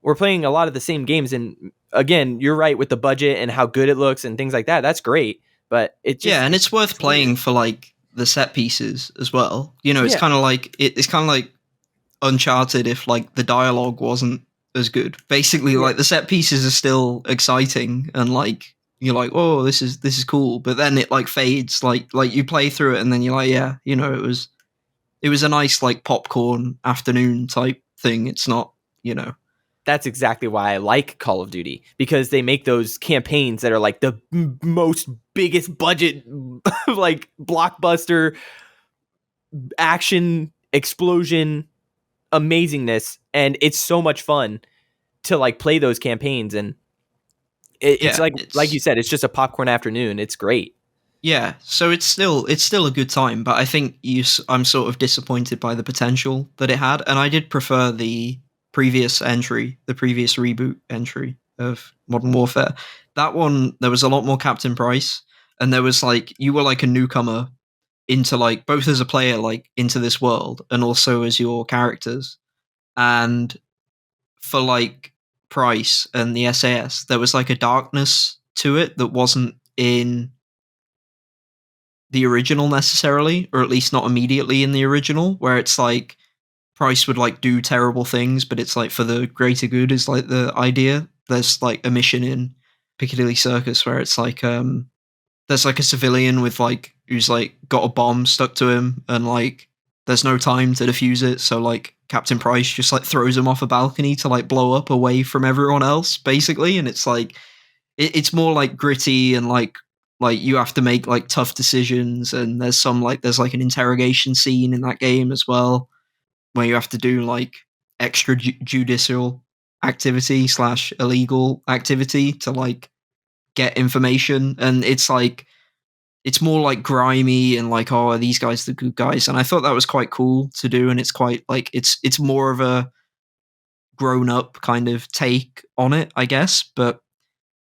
A: we're playing a lot of the same games. And again, you're right with the budget and how good it looks and things like that. That's great, but
B: Yeah, and it's worth
A: it's weird.
B: playing for like the set pieces as well. You know, it's
A: Yeah,
B: kind of like it's kind of like Uncharted if like the dialogue wasn't as good. Basically,
A: yeah,
B: like the set pieces are still exciting and like you're like, oh, this is cool, but then it like fades. Like you play through it and then you're like, yeah, you know, it was a nice like popcorn afternoon type thing. It's not, you know,
A: that's exactly why I like Call of Duty, because they make those campaigns that are like the most biggest budget, like blockbuster action explosion amazingness, and it's so much fun to like play those campaigns. And it's
B: yeah,
A: like you
B: it's
A: said, it's just a popcorn afternoon. It's great.
B: yeah. So it's still a good time, but I think I'm sort of disappointed by the potential that it had, and I did prefer the previous entry, the previous reboot entry of Modern Warfare. That one, there was a lot more Captain Price, and there was like you were like a newcomer into like both as a player like into this world and also as your characters. and for like price and the SAS, there was like a darkness to it that wasn't in the original necessarily, or at least not immediately in the original, where it's like Price would like do terrible things, but it's like for the greater good is like the idea. There's like a mission in Piccadilly Circus where it's like there's like a civilian with like who's like got a bomb stuck to him and like there's no time to defuse it, so like Captain Price just like throws him off a balcony to like blow up away from everyone else basically, and it's like it's more like gritty and like you have to make like tough decisions, and there's like an interrogation scene in that game as well where you have to do like extra judicial activity slash illegal activity to like get information, and it's like it's more like grimy and like, oh, are these guys the good guys? And I thought that was quite cool to do, and it's quite like it's more of a grown up kind of take on it, I guess. But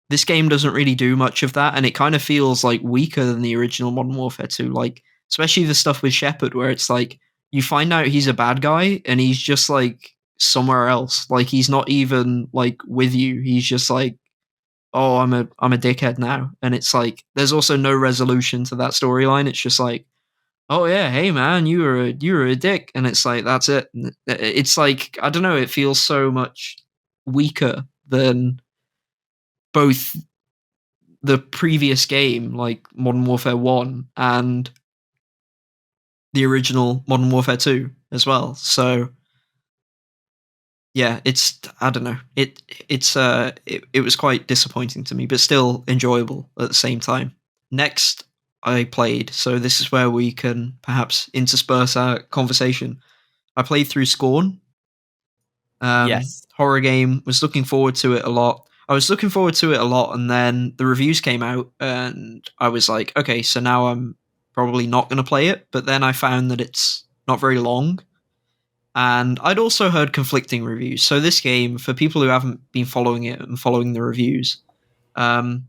B: this game doesn't really do much of that, and it kind of feels like weaker than the original Modern Warfare 2. Like, especially the stuff with Shepard, where it's like you find out he's a bad guy and he's just like somewhere else. Like he's not even like with you. He's just like, oh, I'm a dickhead now. And it's like there's also no resolution to that storyline. It's just like, oh yeah, hey man, you were a dick, and it's like that's it. It's like I don't know. It feels so much weaker than both the previous game, like Modern Warfare 1, and the original Modern Warfare 2 as well. So yeah, it's I don't know. It was quite disappointing to me, but still enjoyable at the same time. Next I played, so this is where we can perhaps intersperse our conversation. I played through Scorn,
A: Yes.
B: horror game. Was looking forward to it a lot. I was looking forward to it a lot, and then the reviews came out, and I was like, okay, so now I'm probably not going to play it. But then I found that it's not very long, and I'd also heard conflicting reviews. So this game, for people who haven't been following it and following the reviews, um,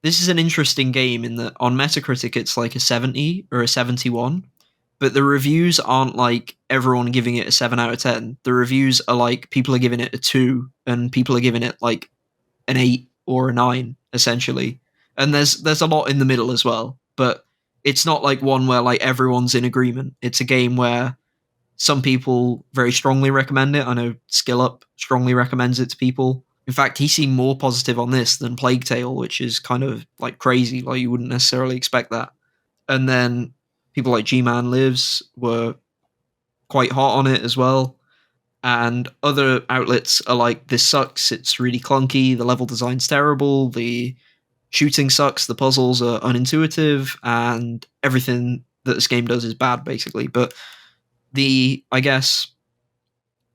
B: this is an interesting game in that on Metacritic it's like a 70 or a 71, but the reviews aren't like everyone giving it a 7 out of 10. The reviews are like people are giving it a 2 and people are giving it like an 8 or a 9 essentially. And there's a lot in the middle as well, but it's not like one where like everyone's in agreement. It's a game where some people very strongly recommend it. I know Skill Up strongly recommends it to people. In fact, he seemed more positive on this than Plague Tale, which is kind of like crazy. Like you wouldn't necessarily expect that. And then people like G Man Lives were quite hot on it as well. And other outlets are like, this sucks. It's really clunky. The level design's terrible. The shooting sucks. The puzzles are unintuitive, and everything that this game does is bad, basically. But I guess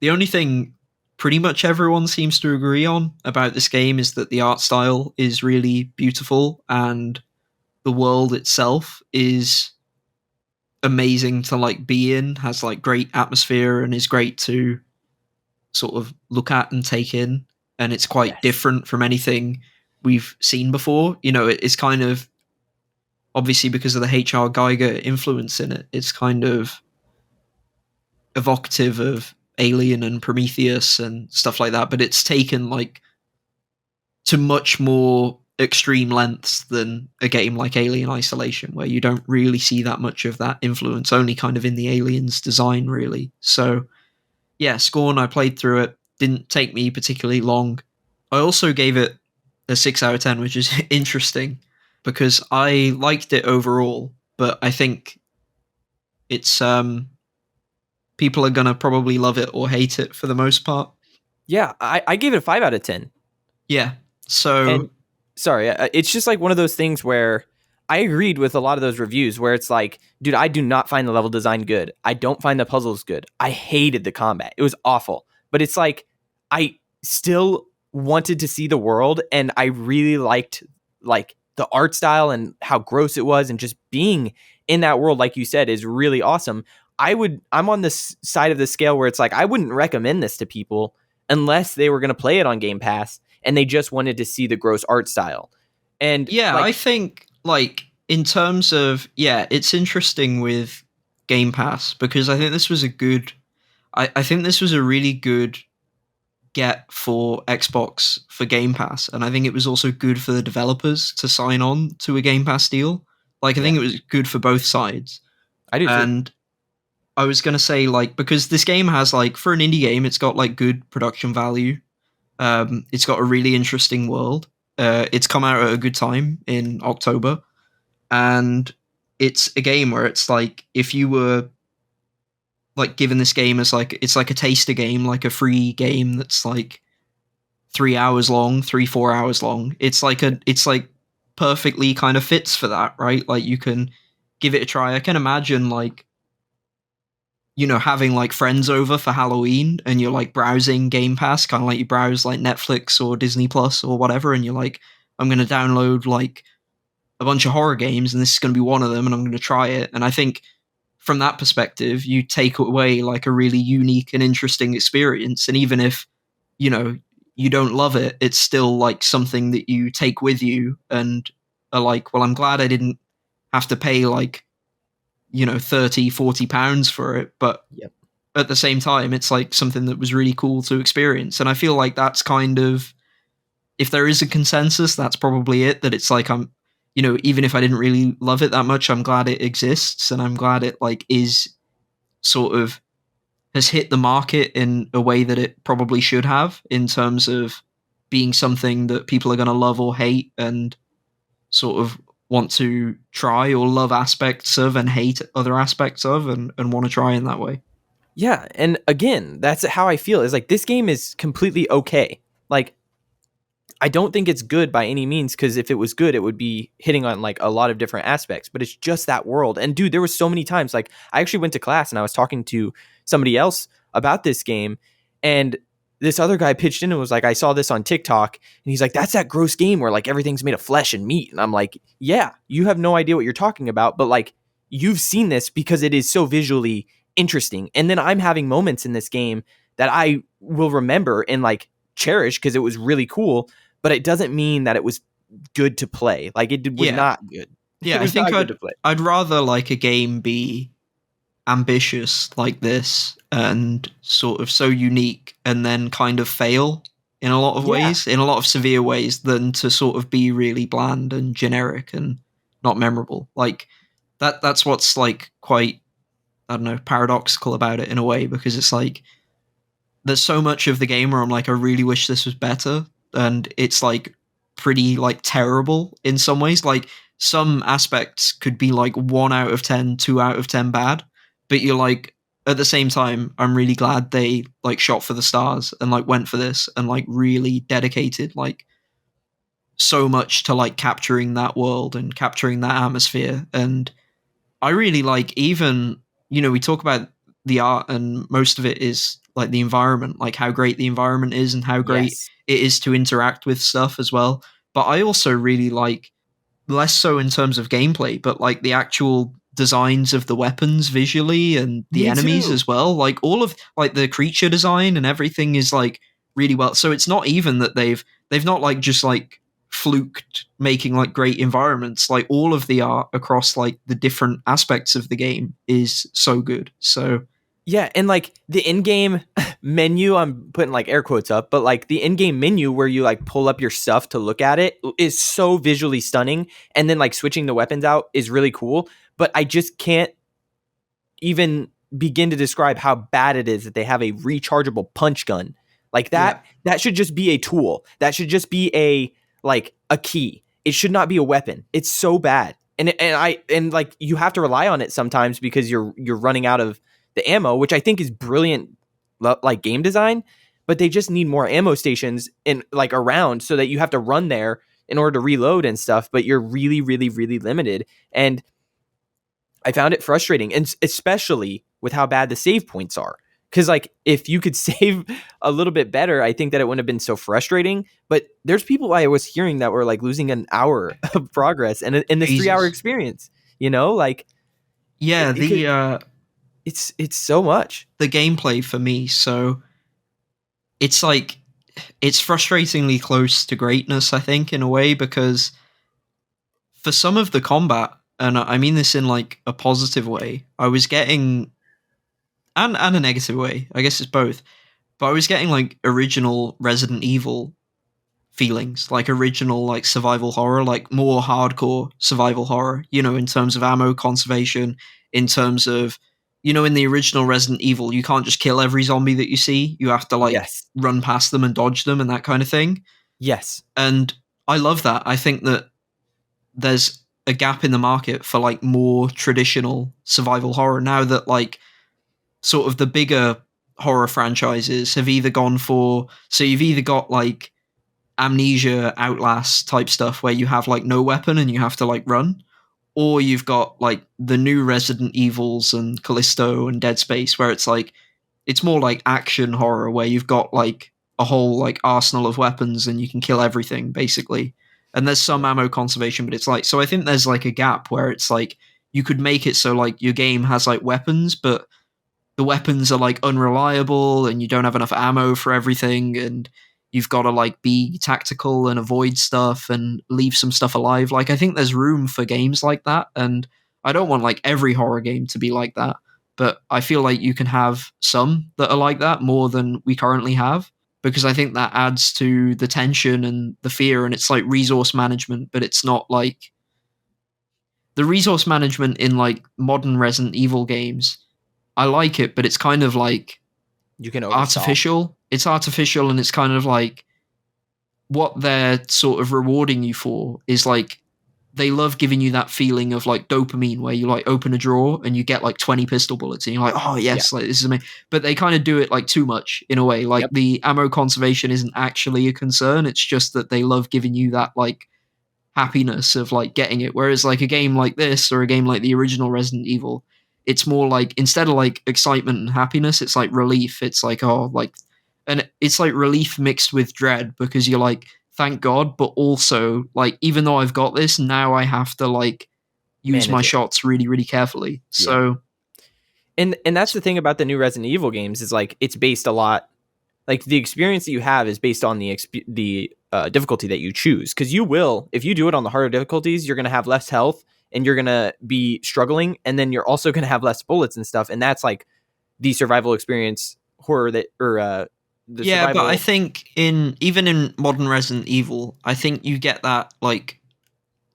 B: the only thing pretty much everyone seems to agree on about this game is that the art style is really beautiful and the world itself is amazing to like be in, has like great atmosphere and is great to sort of look at and take in, and it's quite
A: Yes.
B: different from anything we've seen before. You know, it's kind of obviously because of the HR Geiger influence in it, it's kind of evocative of Alien and Prometheus and stuff like that, but it's taken like to much more extreme lengths than a game like Alien Isolation, where you don't really see that much of that influence, only kind of in the Aliens design, really. So, yeah, Scorn, I played through it, didn't take me particularly long. I also gave it a 6 out of 10, which is interesting because I liked it overall, but I think it's people are gonna probably love it or hate it for the most part.
A: Yeah, I gave it a 5 out of 10.
B: Yeah. So
A: And sorry, it's just like one of those things where I agreed with a lot of those reviews where it's like, dude, I do not find the level design good. I don't find the puzzles good. I hated the combat. It was awful. But it's like I still wanted to see the world, and I really liked like the art style and how gross it was, and just being in that world, like you said, is really awesome. I'm on this side of the scale where it's like I wouldn't recommend this to people unless they were going to play it on Game Pass and they just wanted to see the gross art style. And
B: yeah,
A: like,
B: I think like in terms of, yeah, it's interesting with Game Pass because I think this was a good I think this was a really good get for Xbox for Game Pass, and I think it was also good for the developers to sign on to a Game Pass deal. Like I
A: Yeah,
B: think it was good for both sides.
A: I do too.
B: And I was gonna say like because this game has like for an indie game, it's got like good production value. It's got a really interesting world. It's come out at a good time in October, and it's a game where it's like if you were like given this game as like it's like a taster game, like a free game that's like 3 hours long, 3 4 hours long. It's like perfectly kind of fits for that, right? Like you can give it a try. I can imagine like having like friends over for Halloween and you're like browsing Game Pass, kind of like you browse like Netflix or Disney Plus or whatever, and you're like, I'm gonna download like a bunch of horror games and this is gonna be one of them and I'm gonna try it. And I think from that perspective, you take away like a really unique and interesting experience. And even if, you know, you don't love it, it's still like something that you take with you and are like, well, I'm glad I didn't have to pay like, 30-40 pounds for it. But
A: Yep.
B: at the same time, it's like something that was really cool to experience. And I feel like that's kind of, if there is a consensus, that's probably it. That it's like even if I didn't really love it that much, I'm glad it exists and I'm glad it like is sort of has hit the market in a way that it probably should have in terms of being something that people are going to love or hate and sort of want to try or love aspects of and hate other aspects of and want to try in that way.
A: Yeah, and again, that's how I feel. Is like this game is completely okay. Like I don't think it's good by any means because if it was good, it would be hitting on like a lot of different aspects. But it's just that world. And dude, there was so many times like I actually went to class and I was talking to somebody else about this game, and this other guy pitched in and was like, "I saw this on TikTok," and he's like, "That's that gross game where like everything's made of flesh and meat." And I'm like, "Yeah, you have no idea what you're talking about, but like you've seen this because it is so visually interesting." And then I'm having moments in this game that I will remember and like cherish because it was really cool, but it doesn't mean that it was good to play. Like was
B: Yeah.
A: not good.
B: Yeah,
A: It
B: I
A: was
B: think
A: not good to play.
B: I'd rather like a game be ambitious like this and sort of so unique and then kind of fail in a lot of
A: Yeah.
B: ways, in a lot of severe ways, than to sort of be really bland and generic and not memorable. Like that's what's like quite, I don't know, paradoxical about it in a way, because it's like there's so much of the game where I'm like, I really wish this was better, and it's like pretty like terrible in some ways. Like some aspects could be like 1 out of 10, 2 out of 10 bad, but you're like at the same time, I'm really glad they like shot for the stars and like went for this and like really dedicated like so much to like capturing that world and capturing that atmosphere. And I really like, even, we talk about the art and most of it is like the environment, like how great the environment is and how great
A: Yes.
B: it is to interact with stuff as well. But I also really like, less so in terms of gameplay, but like the actual designs of the weapons visually and the
A: Me
B: enemies
A: too.
B: as well. Like all of like the creature design and everything is like really well. So it's not even that they've not like just like fluked making like great environments. Like all of the art across like the different aspects of the game is so good. So
A: Yeah, and like the in-game menu, I'm putting like air quotes up, but like the in-game menu where you like pull up your stuff to look at it is so visually stunning, and then like switching the weapons out is really cool, but I just can't even begin to describe how bad it is that they have a rechargeable punch gun. Like
B: yeah,
A: that should just be a tool. That should just be a key. It should not be a weapon. It's so bad. And like you have to rely on it sometimes because you're running out of the ammo, which I think is brilliant like game design, but they just need more ammo stations in like around so that you have to run there in order to reload and stuff, but you're really really really limited. And I found it frustrating, and especially with how bad the save points are. Because like if you could save a little bit better, I think that it wouldn't have been so frustrating. But there's people I was hearing that were like losing an hour of progress and in this 3 hour
B: Jesus.
A: experience. Like
B: Yeah,
A: it could, it's so much.
B: the gameplay for me. So it's like it's frustratingly close to greatness, I think, in a way, because for some of the combat, and I mean this in like a positive way, I was getting and a negative way. I guess it's both. But I was getting like original Resident Evil feelings, like original like survival horror, like more hardcore survival horror, in terms of ammo conservation, in terms of in the original Resident Evil, you can't just kill every zombie that you see. You have to like
A: Yes.
B: run past them and dodge them and that kind of thing.
A: Yes.
B: And I love that. I think that there's a gap in the market for like more traditional survival horror now that like sort of the bigger horror franchises have either gone for, so you've either got like Amnesia, Outlast type stuff where you have like no weapon and you have to like run, or you've got like the new Resident Evils and Callisto and Dead Space where it's like it's more like action horror where you've got like a whole like arsenal of weapons and you can kill everything basically. And there's some
A: Yeah.
B: ammo conservation, but it's like, so I think there's like a gap where it's like you could make it so like your game has like weapons, but the weapons are like unreliable and you don't have enough ammo for everything, and you've got to like be tactical and avoid stuff and leave some stuff alive. Like I think there's room for games like that, and I don't want like every horror game to be like that, but I feel like you can have some that are like that more than we currently have, because I think that adds to the tension and the fear, and it's like resource management, but it's not like the resource management in like modern Resident Evil games. I like it, but it's kind of like
A: You can overstall.
B: artificial. It's artificial, and it's kind of like what they're sort of rewarding you for is like they love giving you that feeling of like dopamine where you like open a drawer and you get like 20 pistol bullets and you're like, oh
A: Yeah.
B: yes, like this is amazing. But they kind of do it like too much in a way. Like
A: Yep.
B: the ammo conservation isn't actually a concern. It's just that they love giving you that like happiness of like getting it. Whereas like a game like this or a game like the original Resident Evil, it's more like instead of like excitement and happiness, it's like relief. It's like, oh, like, and it's like relief mixed with dread because you're like, thank God, but also like, even though I've got this, now I have to like use my
A: Manage it.
B: shots really, really carefully.
A: Yeah.
B: So
A: And that's the thing about the new Resident Evil games is like it's based a lot, like the experience that you have is based on the difficulty that you choose, because you will, if you do it on the harder difficulties, you're going to have less health and you're going to be struggling, and then you're also going to have less bullets and stuff, and that's like the survival experience horror that or the
B: yeah, but I
A: survival.
B: think in even in modern Resident Evil, I think you get that like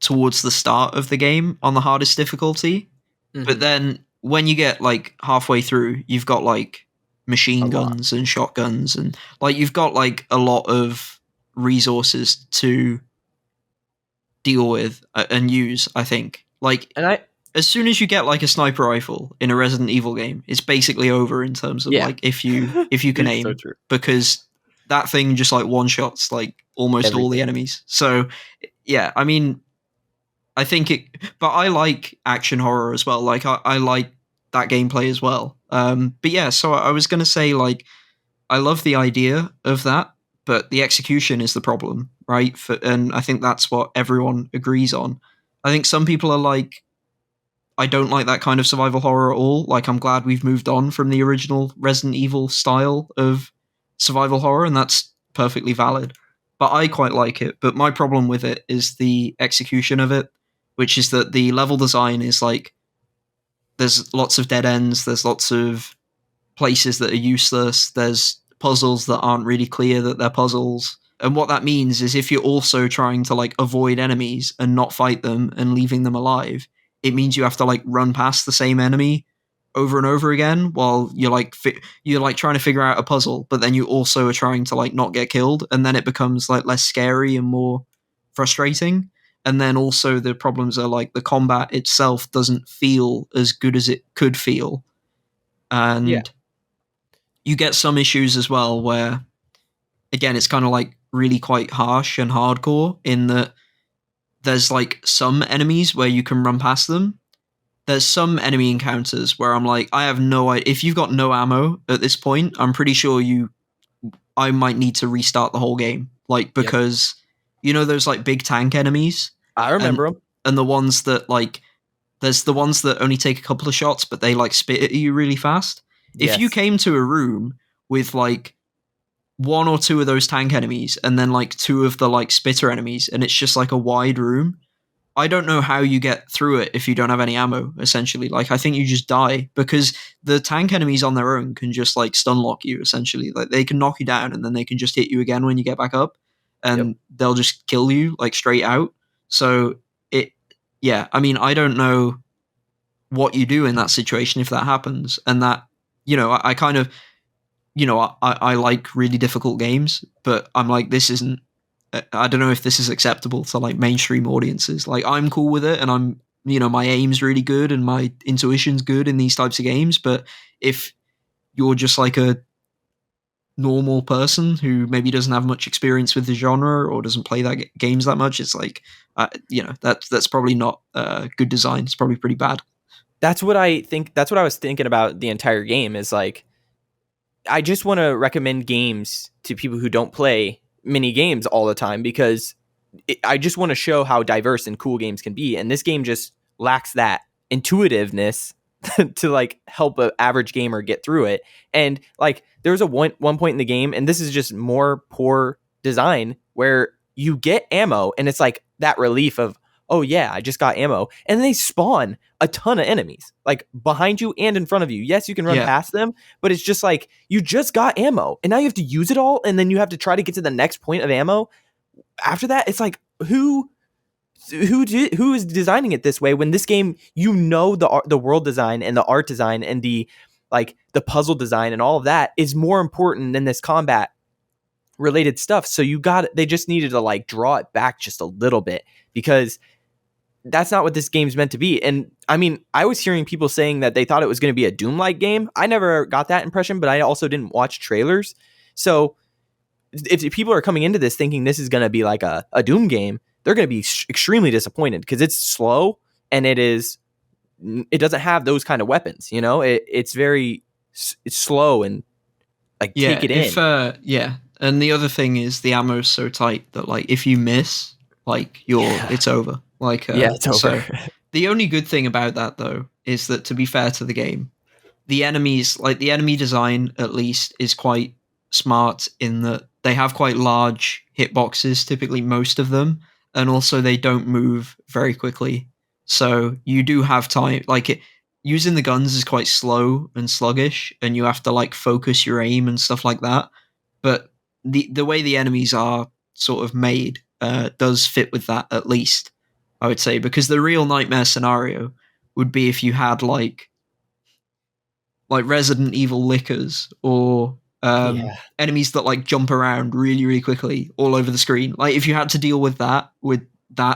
B: towards the start of the game on the hardest difficulty. But
A: Mhm.
B: then when you get like halfway through, you've got like
A: A
B: machine
A: lot.
B: guns and shotguns, and like you've got like a lot of resources to deal with and use. I think like
A: And I
B: as soon as you get like a sniper rifle in a Resident Evil game, it's basically over in terms of
A: yeah.
B: like if you can
A: It's so
B: aim,
A: true.
B: because that thing just like one shots like almost all the
A: Everything.
B: enemies. So yeah, I mean, I think it, but I like action horror as well. Like I like that gameplay as well. But yeah, so I was gonna say like I love the idea of that, but the execution is the problem, right? And I think that's what everyone agrees on. I think some people are like, I don't like that kind of survival horror at all. Like I'm glad we've moved on from the original Resident Evil style of survival horror, and that's perfectly valid. But I quite like it. But my problem with it is the execution of it, which is that the level design is like there's lots of dead ends, there's lots of places that are useless, there's puzzles that aren't really clear that they're puzzles. And what that means is if you're also trying to like avoid enemies and not fight them and leaving them alive, it means you have to like run past the same enemy over and over again while you're like you're like trying to figure out a puzzle, but then you also are trying to like not get killed, and then it becomes like less scary and more frustrating. And then also the problems are like the combat itself doesn't feel as good as it could feel,
A: Yeah.
B: and you get some issues as well where again it's kind of like really quite harsh and hardcore in that there's like some enemies where you can run past them. There's some enemy encounters where I'm like, I have no idea. If you've got no ammo at this point, I'm pretty sure I might need to restart the whole game. Like,
A: Yep.
B: because those like big tank enemies,
A: I
B: and
A: remember them.
B: the ones that like there's the ones that only take a couple of shots but they like spit at you really fast. If you
A: Yes.
B: came to a room with like one or two of those tank enemies and then like two of the like spitter enemies and it's just like a wide room, I don't know how you get through it if you don't have any ammo, essentially. Like, I think you just die because the tank enemies on their own can just, like, stun lock you, essentially. Like, they can knock you down and then they can just hit you again when you get back up
A: Yep.
B: and they'll just kill you, like, straight out. So, it, yeah, I mean, I don't know what you do in that situation if that happens. And that, I kind of, I like really difficult games, but I'm like, this isn't, I don't know if this is acceptable to like mainstream audiences. Like, I'm cool with it, and I'm, my aim's really good and my intuition's good in these types of games. But if you're just like a normal person who maybe doesn't have much experience with the genre or doesn't play that games that much, it's like, that's probably not good design. It's probably pretty bad.
A: That's what I think. That's what I was thinking about the entire game. Is like, I just want to recommend games to people who don't play mini games all the time because I just want to show how diverse and cool games can be. And this game just lacks that intuitiveness to like help an average gamer get through it. And like, there was a one point in the game, and this is just more poor design, where you get ammo and it's like that relief of, oh yeah, I just got ammo. And then they spawn a ton of enemies like behind you and in front of you. Yes, you can run
B: Yeah.
A: past them, but it's just like, you just got ammo and now you have to use it all. And then you have to try to get to the next point of ammo. After that, it's like, who is designing it this way when this game, the world design and the art design and the puzzle design and all of that is more important than this combat related stuff. So they just needed to like draw it back just a little bit, because that's not what this game's meant to be. And I mean, I was hearing people saying that they thought it was going to be a Doom-like game. I never got that impression, but I also didn't watch trailers. So if people are coming into this thinking this is going to be like a Doom game, they're going to be extremely disappointed, because it's slow and it doesn't have those kind of weapons. It's slow and like, take it in.
B: Yeah. And the other thing is the ammo's so tight that like if you miss, like it's over. Like
A: It's over.
B: So the only good thing about that though is that, to be fair to the game, the enemies, like the enemy design at least, is quite smart in that they have quite large hitboxes, typically most of them, and also they don't move very quickly. So you do have time, using the guns is quite slow and sluggish, and you have to like focus your aim and stuff like that. But the way the enemies are sort of made does fit with that, at least, I would say, because the real nightmare scenario would be if you had like Resident Evil lickers or enemies that like jump around really, really quickly all over the screen. Like, if you had to deal with that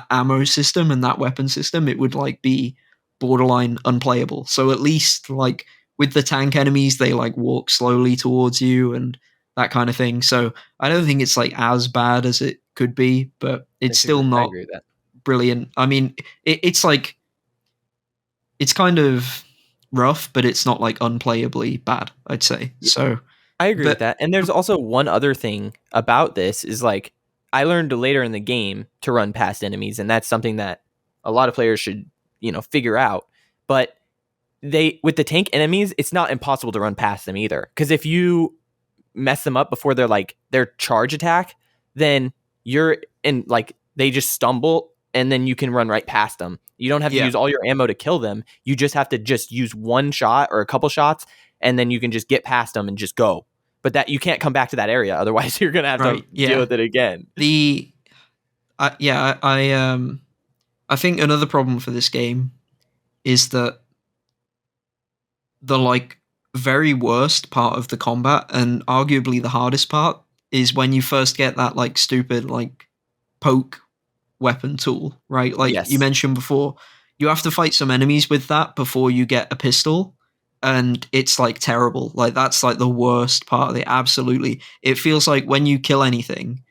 B: ammo system and that weapon system, it would like be borderline unplayable. So at least like with the tank enemies, they like walk slowly towards you and that kind of thing. So I don't think it's like as bad as it could be, but it's still
A: I
B: not
A: agree with that.
B: brilliant. I mean, it's like, it's kind of rough, but it's not like unplayably bad, I'd say. So
A: I agree with that. And there's also one other thing about this is like, I learned later in the game to run past enemies, and that's something that a lot of players should, figure out. But with the tank enemies, it's not impossible to run past them either. Because if you mess them up before their charge attack, then you're in like, they just stumble and then you can run right past them. You don't have to use all your ammo to kill them. You just have to just use one shot or a couple shots, and then you can just get past them and just go. But that you can't come back to that area, otherwise you're gonna have to deal with it again.
B: I think another problem for this game is that the like very worst part of the combat, and arguably the hardest part, is when you first get that like stupid like poke weapon tool, right? Like you mentioned before, you have to fight some enemies with that before you get a pistol, and it's like terrible. Like, that's like the worst part of it. Absolutely. It feels like when you kill anything,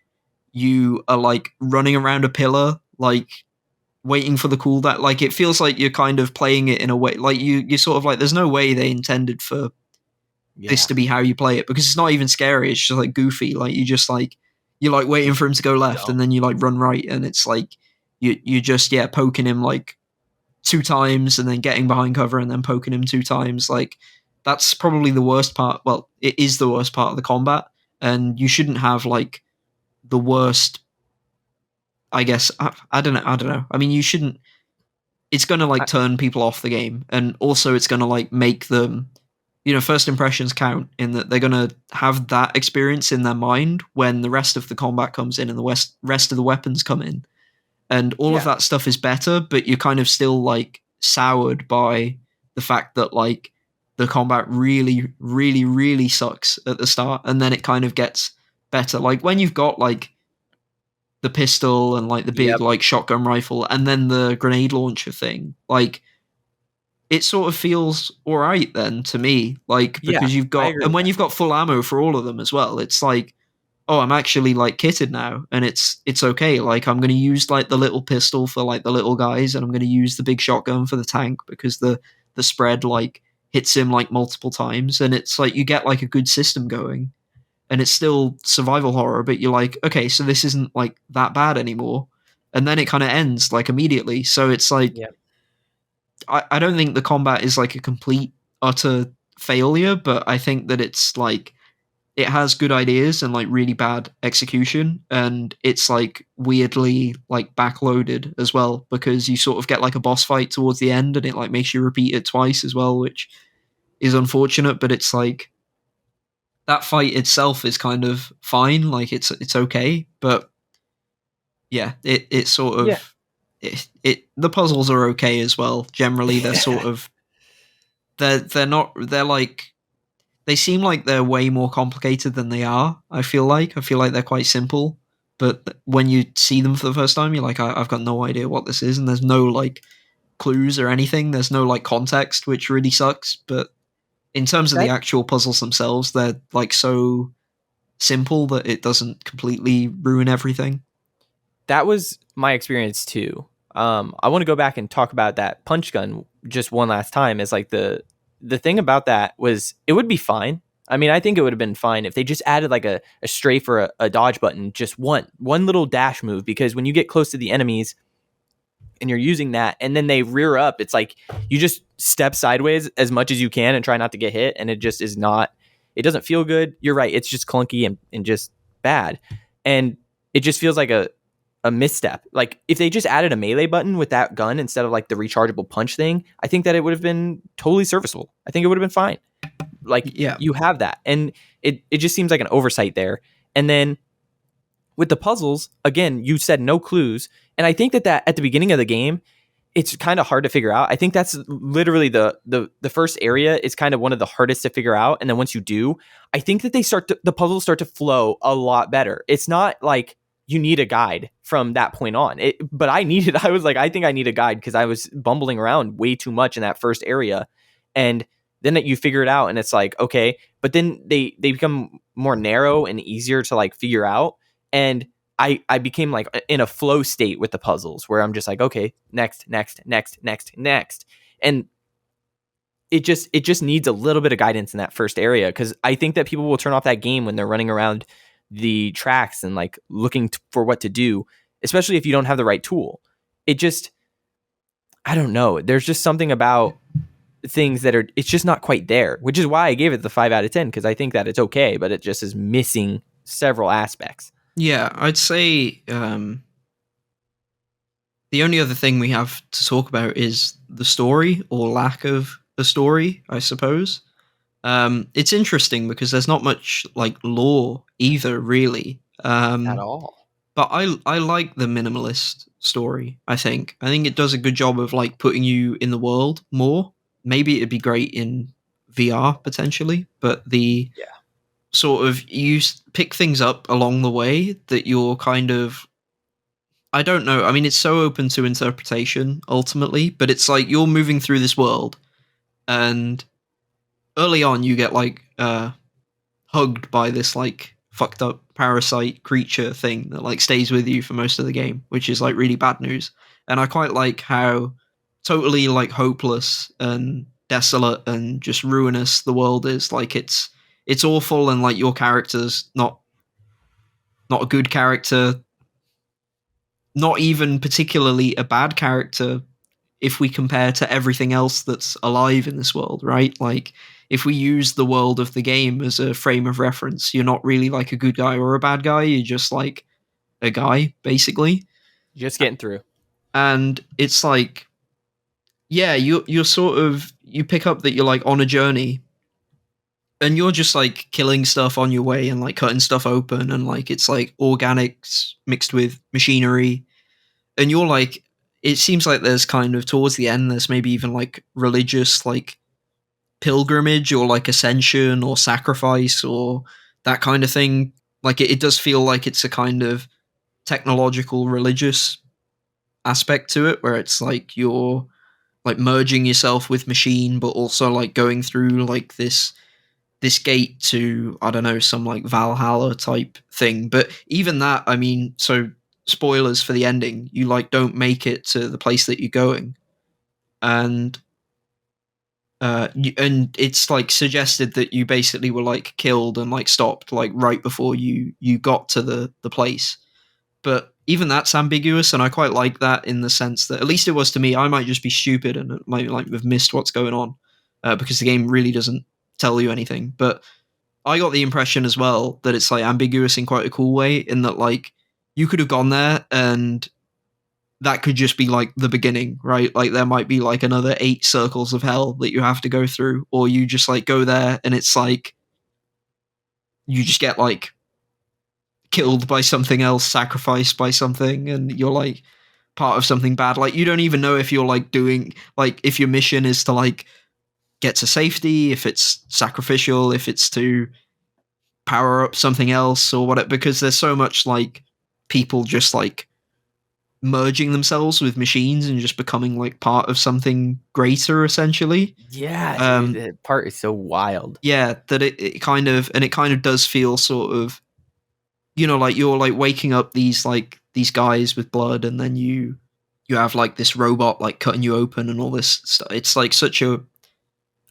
B: you are like running around a pillar, like waiting for the cooldown. Like, it feels like you're kind of playing it in a way, like you're sort of like, there's no way they intended for this to be how you play it, because it's not even scary. It's just like goofy. Like, you're like waiting for him to go left, and then you like run right, and it's like you just poking him like 2 times and then getting behind cover and then poking him 2 times. Like, that's probably the worst part. Well, it is the worst part of the combat, and you shouldn't have like the worst I guess I don't know. I don't know. I mean, you shouldn't. It's going to like
A: I,
B: turn people off the game, and also it's going to like make them, you know, first impressions count in that they're going to have that experience in their mind when the rest of the combat comes in and the rest of the weapons come in, and all of
A: yeah,
B: that stuff is better, but you're kind of still like soured by the fact that like the combat really, really, really sucks at the start, and then it kind of gets better. Like when you've got like the pistol and like the big
A: yep,
B: like shotgun rifle and then the grenade launcher thing, like it sort of feels all right then to me, like
A: yeah.
B: because you've
A: I
B: got,
A: agree
B: and
A: with
B: when
A: that.
B: you've got full ammo for all of them as well, it's like, oh, I'm actually like kitted now, and it's okay. Like I'm going to use like the little pistol for like the little guys, and I'm going to use the big shotgun for the tank because the spread like hits him like multiple times, and it's like you get like a good system going, and it's still survival horror, but you're like, okay, so this isn't like that bad anymore, and then it kind of ends like immediately. So it's like
A: Yeah,
B: I don't think the combat is like a complete utter failure, but I think that it's like it has good ideas and like really bad execution, and it's like weirdly like backloaded as well because you sort of get like a boss fight towards the end and it like makes you repeat it twice as well, which is unfortunate, but it's like that fight itself is kind of fine, like it's okay, but yeah, it sort
A: yeah.
B: of it the puzzles are okay as well. Generally they're sort of they're not they're like they seem like they're way more complicated than they are. I feel like they're quite simple, but when you see them for the first time, you're like, I've got no idea what this is, and there's no like clues or anything. There's no like context, which really sucks. But in terms of the
A: that
B: actual puzzles themselves, they're like so simple that it doesn't completely ruin everything.
A: that was my experience too. I want to go back and talk about that punch gun just one last time. Is like the thing about that was it would be fine. I mean, I think it would have been fine if they just added like a strafe or a dodge button, just one little dash move. Because when you get close to the enemies and you're using that, and then they rear up, it's like you just step sideways as much as you can and try not to get hit, and it just is not. It doesn't feel good. You're right. It's just clunky and just bad, and it just feels like a misstep. Like if they just added a melee button with that gun instead of like the rechargeable punch thing, I think that it would have been totally serviceable. I think it would have been fine. Like
B: Yeah,
A: you have that, and it just seems like an oversight there. And then with the puzzles, again, you said no clues, and I think that at the beginning of the game, it's kind of hard to figure out. I think that's literally the first area is kind of one of the hardest to figure out, and then once you do, I think that the puzzles start to flow a lot better. It's not like you need a guide from that point on. But I was like, I think I need a guide because I was bumbling around way too much in that first area, and then you figure it out, and it's like okay, but then they become more narrow and easier to like figure out, and I became like in a flow state with the puzzles where I'm just like, okay, next, next, next, next, next. And it just needs a little bit of guidance in that first area because I think that people will turn off that game when they're running around the tracks and like looking for what to do, especially if you don't have the right tool. It just, I don't know. There's just something about things that it's just not quite there, which is why I gave it the 5 out of 10 because I think that it's okay, but it just is missing several aspects.
B: yeah, I'd say the only other thing we have to talk about is the story or lack of a story, I suppose. It's interesting because there's not much like lore either, really.
A: At all.
B: But I like the minimalist story. I think it does a good job of like putting you in the world more. Maybe it'd be great in VR potentially, but the
A: Yeah.
B: sort of pick things up along the way that you're kind of, I don't know. I mean, it's so open to interpretation ultimately, but it's like you're moving through this world, and early on you get like hugged by this like fucked up parasite creature thing that like stays with you for most of the game, which is like really bad news. And I quite like how totally like hopeless and desolate and just ruinous the world is. Like it's awful, and like your character's not a good character, not even particularly a bad character if we compare to everything else that's alive in this world, right? Like, if we use the world of the game as a frame of reference, you're not really like a good guy or a bad guy. You're just like a guy, basically.
A: Just getting through.
B: And it's like, yeah, you're sort of, you pick up that you're like on a journey, and you're just like killing stuff on your way and like cutting stuff open, and like it's like organics mixed with machinery, and you're like, it seems like there's kind of towards the end there's maybe even like religious like pilgrimage or like ascension or sacrifice or that kind of thing. Like it does feel like it's a kind of technological religious aspect to it, where it's like you're like merging yourself with machine, but also like going through like this gate to, I don't know, some like Valhalla type thing. But even that, I mean, so spoilers for the ending, you like don't make it to the place that you're going, and and it's like suggested that you basically were like killed and like stopped like right before you got to the place. But even that's ambiguous, and I quite like that in the sense that, at least it was to me, I might just be stupid and might like have missed what's going on, because the game really doesn't tell you anything. But I got the impression as well that it's like ambiguous in quite a cool way, in that like you could have gone there and that could just be like the beginning, right? Like there might be like another 8 circles of hell that you have to go through, or you just like go there and it's like you just get like killed by something else, sacrificed by something, and you're like part of something bad. Like you don't even know if you're like doing, like if your mission is to like get to safety, if it's sacrificial, if it's to power up something else or whatever, because there's so much like people just like merging themselves with machines and just becoming like part of something greater essentially.
A: Yeah, dude,
B: um
A: that part is so wild.
B: yeah, that it kind of, and it kind of does feel sort of, you know, like you're like waking up these guys with blood, and then you have like this robot like cutting you open and all this stuff. It's like such a,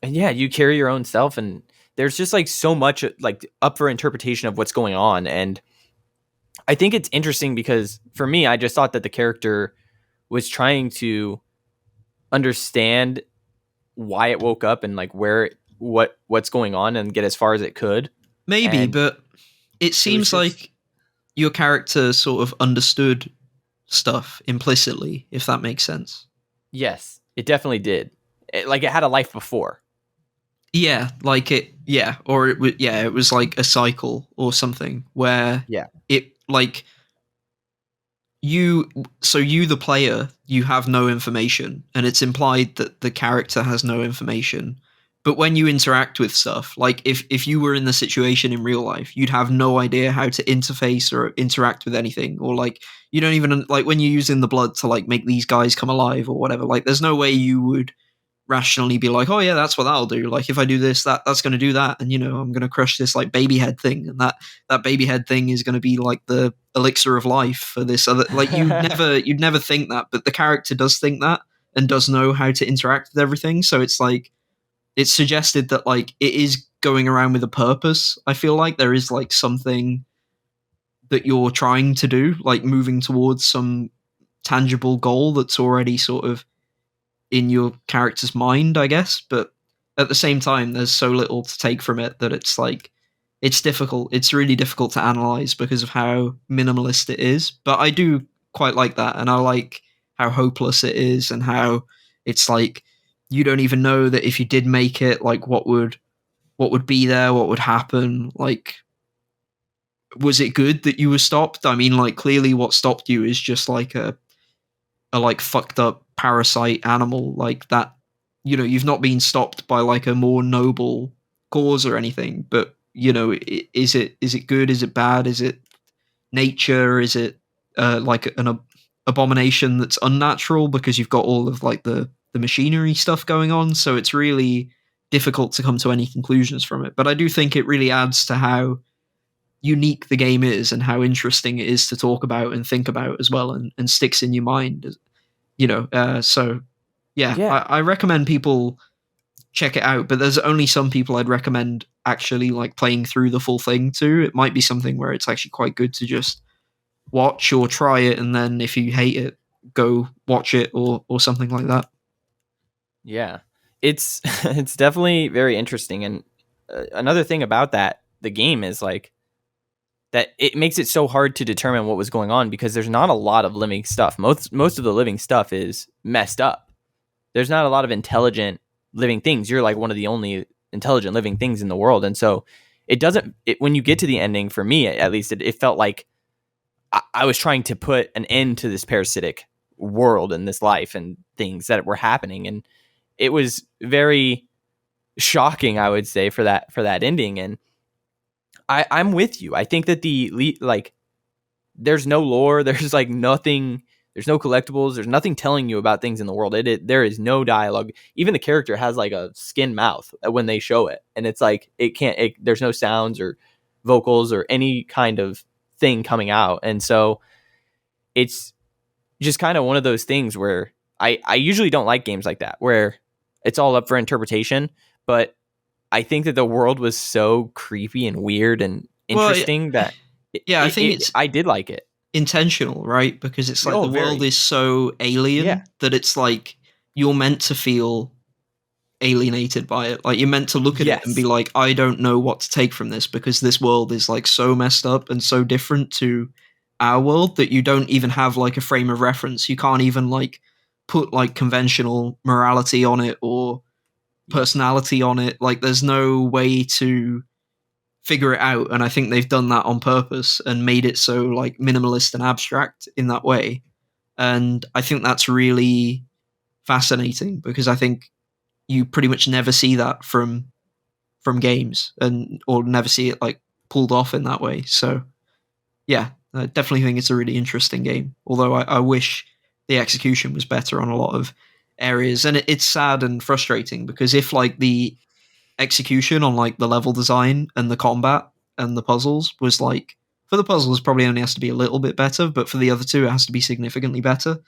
A: And yeah, you carry your own self, and there's just like so much like up for interpretation of what's going on. And I think it's interesting because for me, I just thought that the character was trying to understand why it woke up and like what's going on and get as far as it could.
B: maybe,
A: And
B: but it
A: it was
B: seems
A: just,
B: like your character sort of understood stuff implicitly, if that makes sense.
A: yes, it definitely did. Like it had a life before.
B: Yeah, like it, yeah, or it was, yeah, it was like a cycle or something where
A: Yeah.
B: it like you, so you the player, you have no information, and it's implied that the character has no information. But when you interact with stuff, like if you were in the situation in real life, you'd have no idea how to interface or interact with anything, or like you don't even, like when you're using the blood to like make these guys come alive or whatever, like there's no way you would rationally be like, oh yeah, that's what that'll do. Like if I do this, that's going to do that, and you know, I'm going to crush this like baby head thing, and that baby head thing is going to be like the elixir of life for this other. Like you'd never think that, but the character does think that and does know how to interact with everything. So it's like it's suggested that like it is going around with a purpose. I feel like there is like something that you're trying to do, like moving towards some tangible goal that's already sort of in your character's mind, I guess. But at the same time, there's so little to take from it that it's like it's difficult. It's really difficult to analyze because of how minimalist it is. But I do quite like that, and I like how hopeless it is, and how it's like you don't even know that if you did make it, like what would be there, what would happen. Like, was it good that you were stopped? I mean, like clearly, what stopped you is just like a like fucked up parasite animal like that. You know, you've not been stopped by like a more noble cause or anything, but you know, is it good, is it bad, is it nature, is it like an abomination that's unnatural because you've got all of like the machinery stuff going on. So it's really difficult to come to any conclusions from it, but I do think it really adds to how unique the game is and how interesting it is to talk about and think about as well, and sticks in your mind, you know. So yeah,
A: Yeah.
B: I recommend people check it out, but there's only some people I'd recommend actually like playing through the full thing to. It might be something where it's actually quite good to just watch or try it, and then if you hate it, go watch it or something like that.
A: Yeah. It's it's definitely very interesting. And another thing about that the game is like that it makes it so hard to determine what was going on because there's not a lot of living stuff. Most of the living stuff is messed up. There's not a lot of intelligent living things. You're like one of the only intelligent living things in the world. And so it doesn't, when you get to the ending, for me at least, it felt like I was trying to put an end to this parasitic world and this life and things that were happening. And it was very shocking, I would say, for that ending. And I'm with you. I think that there's no lore, there's like nothing, there's no collectibles, there's nothing telling you about things in the world. There is no dialogue. Even the character has like a skin mouth when they show it, and it's like there's no sounds or vocals or any kind of thing coming out. And so it's just kind of one of those things where I usually don't like games like that where it's all up for interpretation, but I think that the world was so creepy and weird and interesting that
B: yeah, I think it's
A: I did like it.
B: intentional, right? Because it's like the world is so alien that it's like you're meant to feel alienated by it. Like you're meant to look at it and be like, I don't know what to take from this because this world is like so messed up and so different to our world that you don't even have like a frame of reference. You can't even like put like conventional morality on it or personality on it. Like there's no way to figure it out, and I think they've done that on purpose and made it so like minimalist and abstract in that way. And I think that's really fascinating because I think you pretty much never see that from games, and or never see it like pulled off in that way. So yeah, I definitely think it's a really interesting game, although I wish the execution was better on a lot of areas. And it's sad and frustrating because if like the execution on like the level design and the combat and the puzzles was like, for the puzzles probably only has to be a little bit better, but for the other two it has to be significantly better.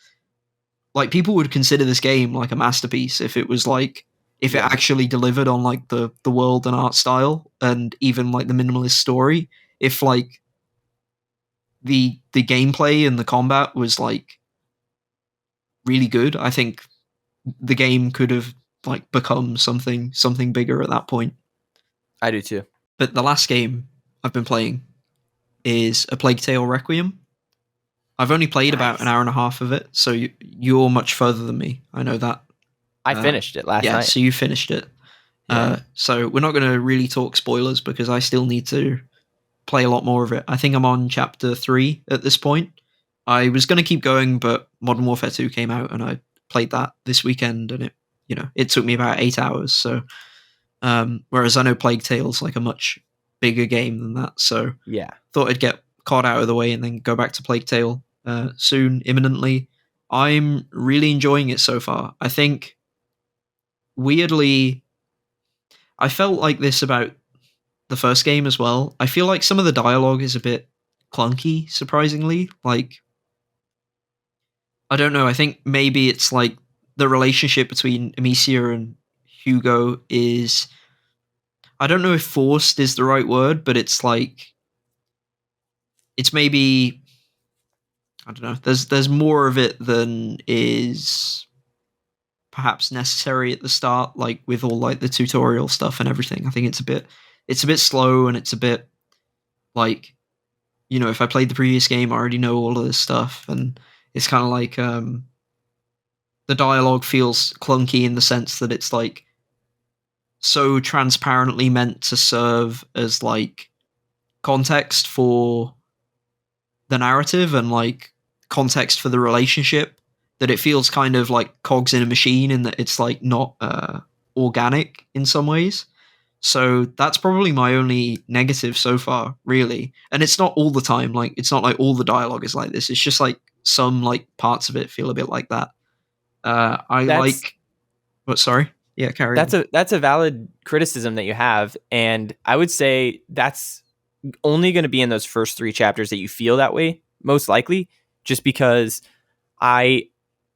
B: Like people would consider this game like a masterpiece if it was like, if it actually delivered on like the world and art style and even like the minimalist story. If like the gameplay and the combat was like really good, I think the game could have like become something bigger at that point.
A: I do too.
B: But the last game I've been playing is A Plague Tale Requiem. I've only played about an hour and a half of it, so you're much further than me. I know that.
A: I finished it last night.
B: So you finished it. Yeah. So we're not going to really talk spoilers because I still need to play a lot more of it. I think I'm on chapter 3 at this point. I was going to keep going, but Modern Warfare 2 came out and I played that this weekend, and it took me about 8 hours. So, whereas I know Plague Tale's like a much bigger game than that. So
A: yeah,
B: thought I'd get COD out of the way and then go back to Plague Tale soon, imminently. I'm really enjoying it so far. I think, weirdly, I felt like this about the first game as well. I feel like some of the dialogue is a bit clunky, surprisingly. Like, I don't know, I think maybe it's like the relationship between Amicia and Hugo is, I don't know if forced is the right word, but it's like, it's maybe, I don't know, there's more of it than is perhaps necessary at the start, like with all like the tutorial stuff and everything. I think it's a bit slow, and it's a bit like, if I played the previous game, I already know all of this stuff, and it's kind of like the dialogue feels clunky in the sense that it's like so transparently meant to serve as like context for the narrative and like context for the relationship, that it feels kind of like cogs in a machine, and that it's like not organic in some ways. So that's probably my only negative so far, really. And it's not all the time. Like, it's not like all the dialogue is like this. It's just like some like parts of it feel a bit like that. Sorry. Yeah, carry on.
A: That's a valid criticism that you have, and I would say that's only going to be in those first 3 chapters that you feel that way, most likely, just because I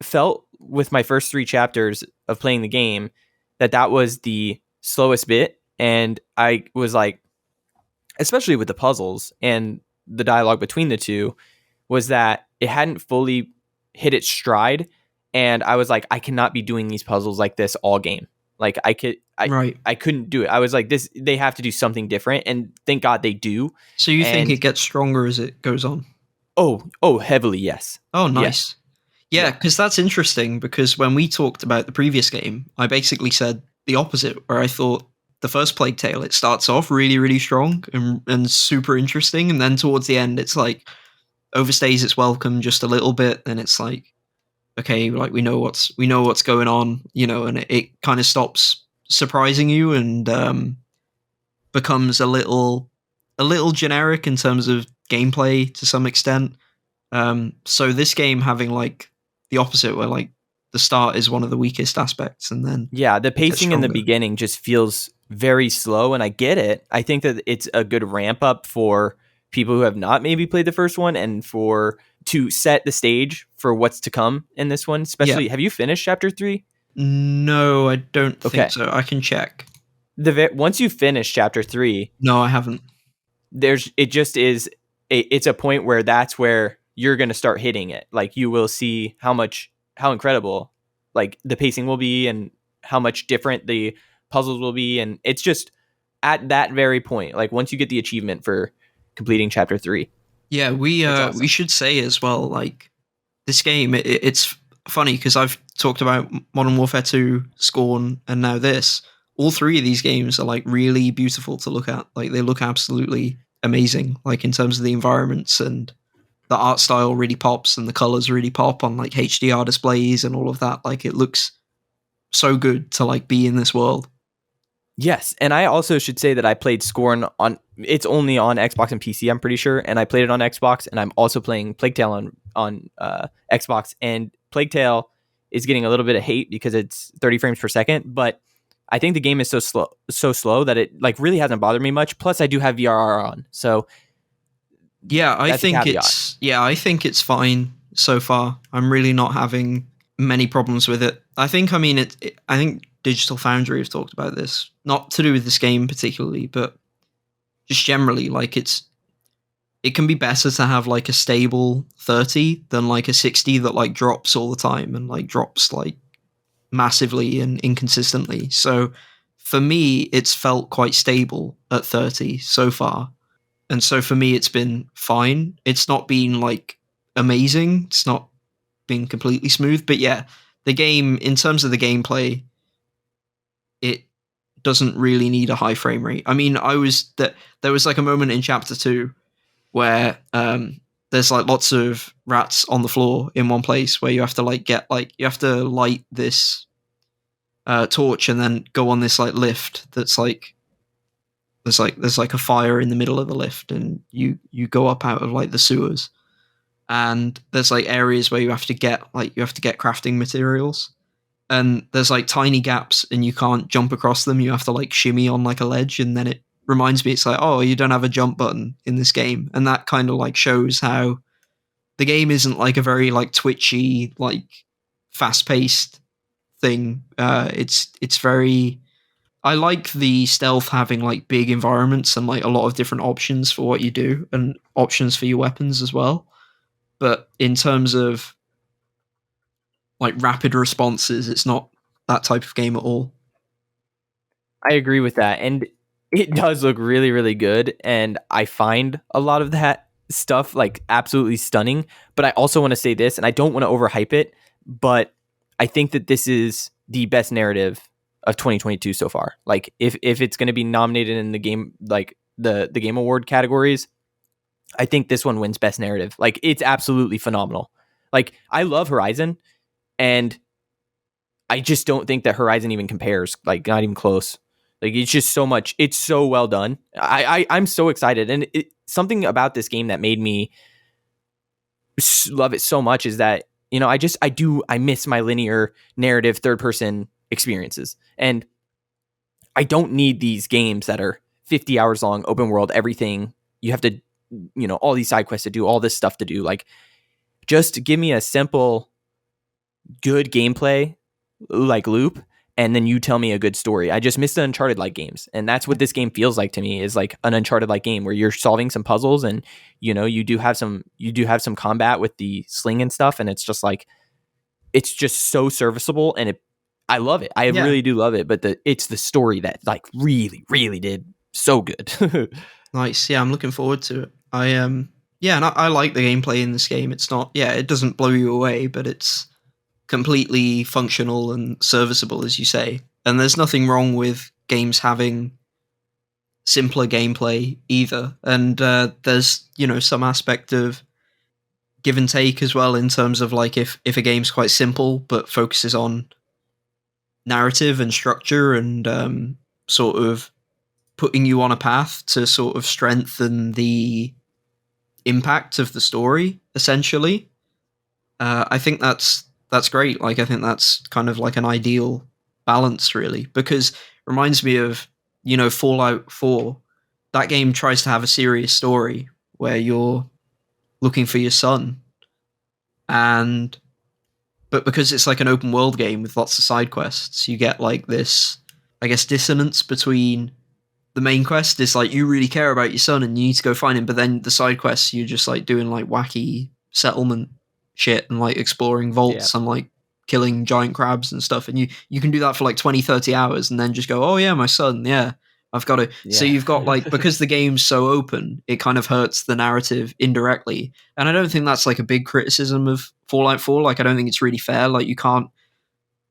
A: felt with my first 3 chapters of playing the game that was the slowest bit, and I was like, especially with the puzzles and the dialogue between the two, was that it hadn't fully hit its stride, and I was like, I cannot be doing these puzzles like this all game. Like
B: Right.
A: I couldn't do it. I was like, this, they have to do something different, and thank God they do.
B: So you think it
A: And
B: gets stronger as it goes on?
A: oh, heavily, yes.
B: Oh,
A: Yes.
B: nice. Yeah,
A: Yeah.
B: because that's interesting. Because when we talked about the previous game, I basically said the opposite, where I thought the first Plague Tale, it starts off really, really strong and super interesting, and then towards the end, it's like overstays its welcome just a little bit, and it's like, okay, like we know what's going on, and it kind of stops surprising you and becomes a little generic in terms of gameplay to some extent. So this game having like the opposite, where like the start is one of the weakest aspects, and then
A: Yeah, the
B: it gets
A: pacing in the
B: stronger.
A: beginning just feels very slow, and I get it. I think that it's a good ramp up for people who have not maybe played the first one, and for to set the stage for what's to come in this one.
B: Yeah.
A: Especially, have you finished chapter 3?
B: No, I don't think
A: Okay.
B: so. I can check.
A: Once you finish chapter 3,
B: No, I haven't.
A: there's it just is it's a point where that's where you're going to start hitting it. Like, you will see how incredible like the pacing will be, and how much different the puzzles will be, and it's just at that very point, like once you get the achievement for completing chapter 3,
B: Yeah, we
A: it's
B: we
A: awesome.
B: should say as well, like this game. It's funny because I've talked about Modern Warfare 2, Scorn, and now this. All three of these games are like really beautiful to look at. Like they look absolutely amazing. Like in terms of the environments, and the art style really pops, and the colors really pop on like HDR displays and all of that. Like it looks so good to like be in this world.
A: Yes, and I also should say that I played Scorn on, it's only on Xbox and PC, I'm pretty sure, and I played it on Xbox, and I'm also playing Plague Tale on Xbox, and Plague Tale is getting a little bit of hate because it's 30 frames per second, but I think the game is so slow that it like really hasn't bothered me much. Plus, I do have VRR on, so
B: Yeah, I
A: that's a
B: think
A: caveat.
B: it's fine so far. I'm really not having many problems with it. I think Digital Foundry have talked about this, not to do with this game particularly, but just generally like it can be better to have like a stable 30 than like a 60 that like drops all the time and like drops like massively and inconsistently. So for me, it's felt quite stable at 30 so far. And so for me, it's been fine. It's not been like amazing. It's not been completely smooth. But yeah, the game, in terms of the gameplay, it doesn't really need a high frame rate. I mean, there was like a moment in chapter 2 where there's like lots of rats on the floor in one place where you have to you have to light this torch and then go on this like lift that's like there's like a fire in the middle of the lift, and you go up out of like the sewers, and there's like areas where you have to get crafting materials, and there's like tiny gaps and you can't jump across them. You have to like shimmy on like a ledge, and then it reminds me, it's like, oh, you don't have a jump button in this game. And that kind of like shows how the game isn't like a very like twitchy, like fast paced thing. It's very, I like the stealth having like big environments and like a lot of different options for what you do and options for your weapons as well. But in terms of like rapid responses, it's not that type of game at all.
A: I agree with that. And it does look really, really good. And I find a lot of that stuff like absolutely stunning. But I also want to say this, and I don't want to overhype it, but I think that this is the best narrative of 2022 so far. Like, if it's going to be nominated in the game, like the game award categories, I think this one wins best narrative. Like, it's absolutely phenomenal. Like, I love Horizon, and I just don't think that Horizon even compares. Like, not even close. Like, it's just so much. It's so well done. I'm so excited, and something about this game that made me love it so much is that, I miss my linear narrative third person experiences, and I don't need these games that are 50 hours long, open world, everything you have to, all these side quests to do, all this stuff to do. Like, just give me a simple, good gameplay like loop, and then you tell me a good story. I just miss the Uncharted like games, and that's what this game feels like to me, is like an Uncharted like game where you're solving some puzzles, and you do have some combat with the sling and stuff, and it's just like, it's just so serviceable, and I love it. I
B: Yeah,
A: really do love it. But it's the story that like really, really did so good.
B: nice. Yeah, I'm looking forward to it. Yeah, and I like the gameplay in this game. It's not, yeah, it doesn't blow you away, but it's completely functional and serviceable, as you say. And there's nothing wrong with games having simpler gameplay either. And there's, some aspect of give and take as well, in terms of like if a game's quite simple but focuses on narrative and structure and sort of putting you on a path to sort of strengthen the impact of the story, essentially. I think that's great. Like, I think that's kind of like an ideal balance, really, because it reminds me of Fallout 4. That game tries to have a serious story where you're looking for your son, and but because it's like an open world game with lots of side quests, you get like this, I guess, dissonance between the main quest is like you really care about your son and you need to go find him, but then the side quests you're just like doing like wacky settlement shit and like exploring
A: Yeah.
B: vaults and like killing giant crabs and stuff, and you can do that for like 20-30 hours and then just go, oh yeah, my son, yeah, I've got to. So
A: Yeah.
B: you've got like, because the game's so open, it kind of hurts the narrative indirectly, and I don't think that's like a big criticism of Fallout 4. Like, I don't think it's really fair. Like, you can't,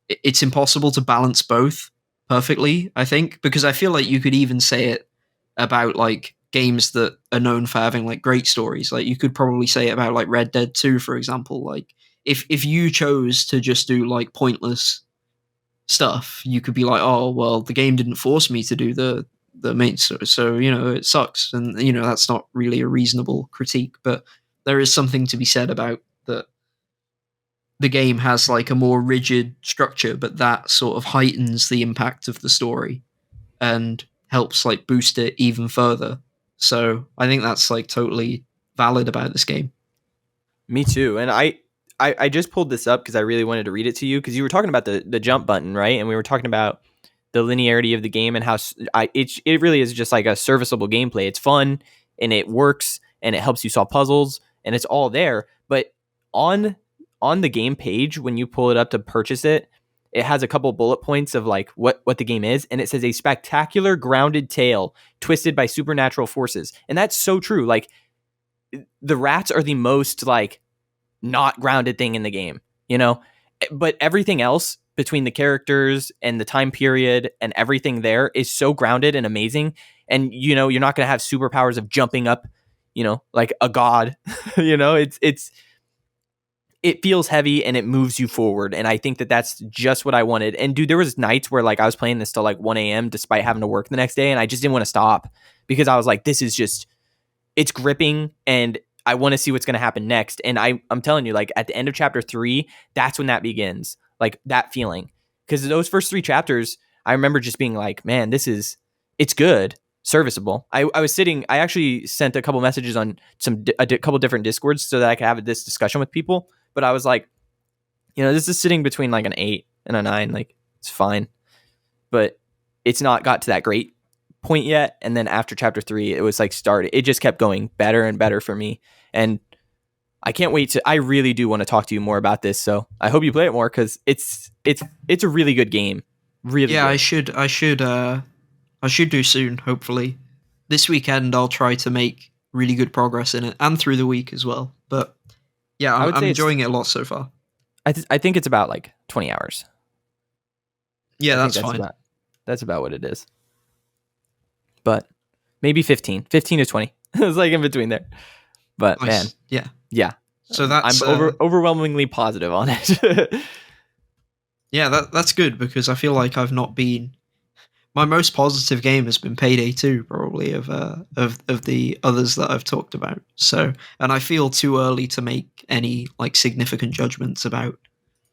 B: it's impossible to balance both perfectly, I think, because I feel like you could even say it about like games that are known for having like great stories. Like, you could probably say it about like Red Dead 2, for example. Like, if you chose to just do like pointless stuff, you could be like, oh well, the game didn't force me to do the main, so it sucks, and that's not really a reasonable critique. But there is something to be said about that the game has like a more rigid structure, but that sort of heightens the impact of the story and helps like boost it even further. So I think that's like totally valid about this game.
A: Me too. And I just pulled this up because I really wanted to read it to you because you were talking about the jump button, right? And we were talking about the linearity of the game and how it really is just like a serviceable gameplay. It's fun and it works and it helps you solve puzzles and it's all there. But on on the game page, when you pull it up to purchase it, it has a couple bullet points of like what the game is, and it says a spectacular grounded tale twisted by supernatural forces. And that's so true. Like the rats are the most like not grounded thing in the game, you know? But everything else between the characters and the time period and everything there is so grounded and amazing. And you're not going to have superpowers of jumping up, like a god. It feels heavy and it moves you forward. And I think that that's just what I wanted. And dude, there was nights where like I was playing this till like 1 a.m. despite having to work the next day, and I just didn't want to stop because I was like, this is just, it's gripping and I want to see what's going to happen next. And I'm telling you, like at the end of chapter 3, that's when that begins, like that feeling. Because those first 3 chapters, I remember just being like, man, it's good, serviceable. I actually sent a couple messages on a couple different Discords so that I could have this discussion with people. But I was like, this is sitting between like an 8 and a 9. Like it's fine, but it's not got to that great point yet. And then after chapter 3, it was like it just kept going better and better for me. And I can't wait I really do want to talk to you more about this. So I hope you play it more because it's a really good game. Really
B: Yeah,
A: good.
B: I should do soon, hopefully. This weekend I'll try to make really good progress in it, and through the week as well. But yeah,
A: I would
B: I'm
A: say
B: enjoying it a lot so far.
A: I think it's about like 20 hours.
B: Yeah,
A: I think
B: that's fine.
A: That's about what it is. But maybe 15 to 20. It's like in between there. But
B: Nice.
A: man, yeah.
B: So that's
A: I'm overwhelmingly positive on it.
B: yeah, that's good, because I feel like I've not been. My most positive game has been Payday 2, probably, of the others that I've talked about. So, and I feel too early to make any like significant judgments about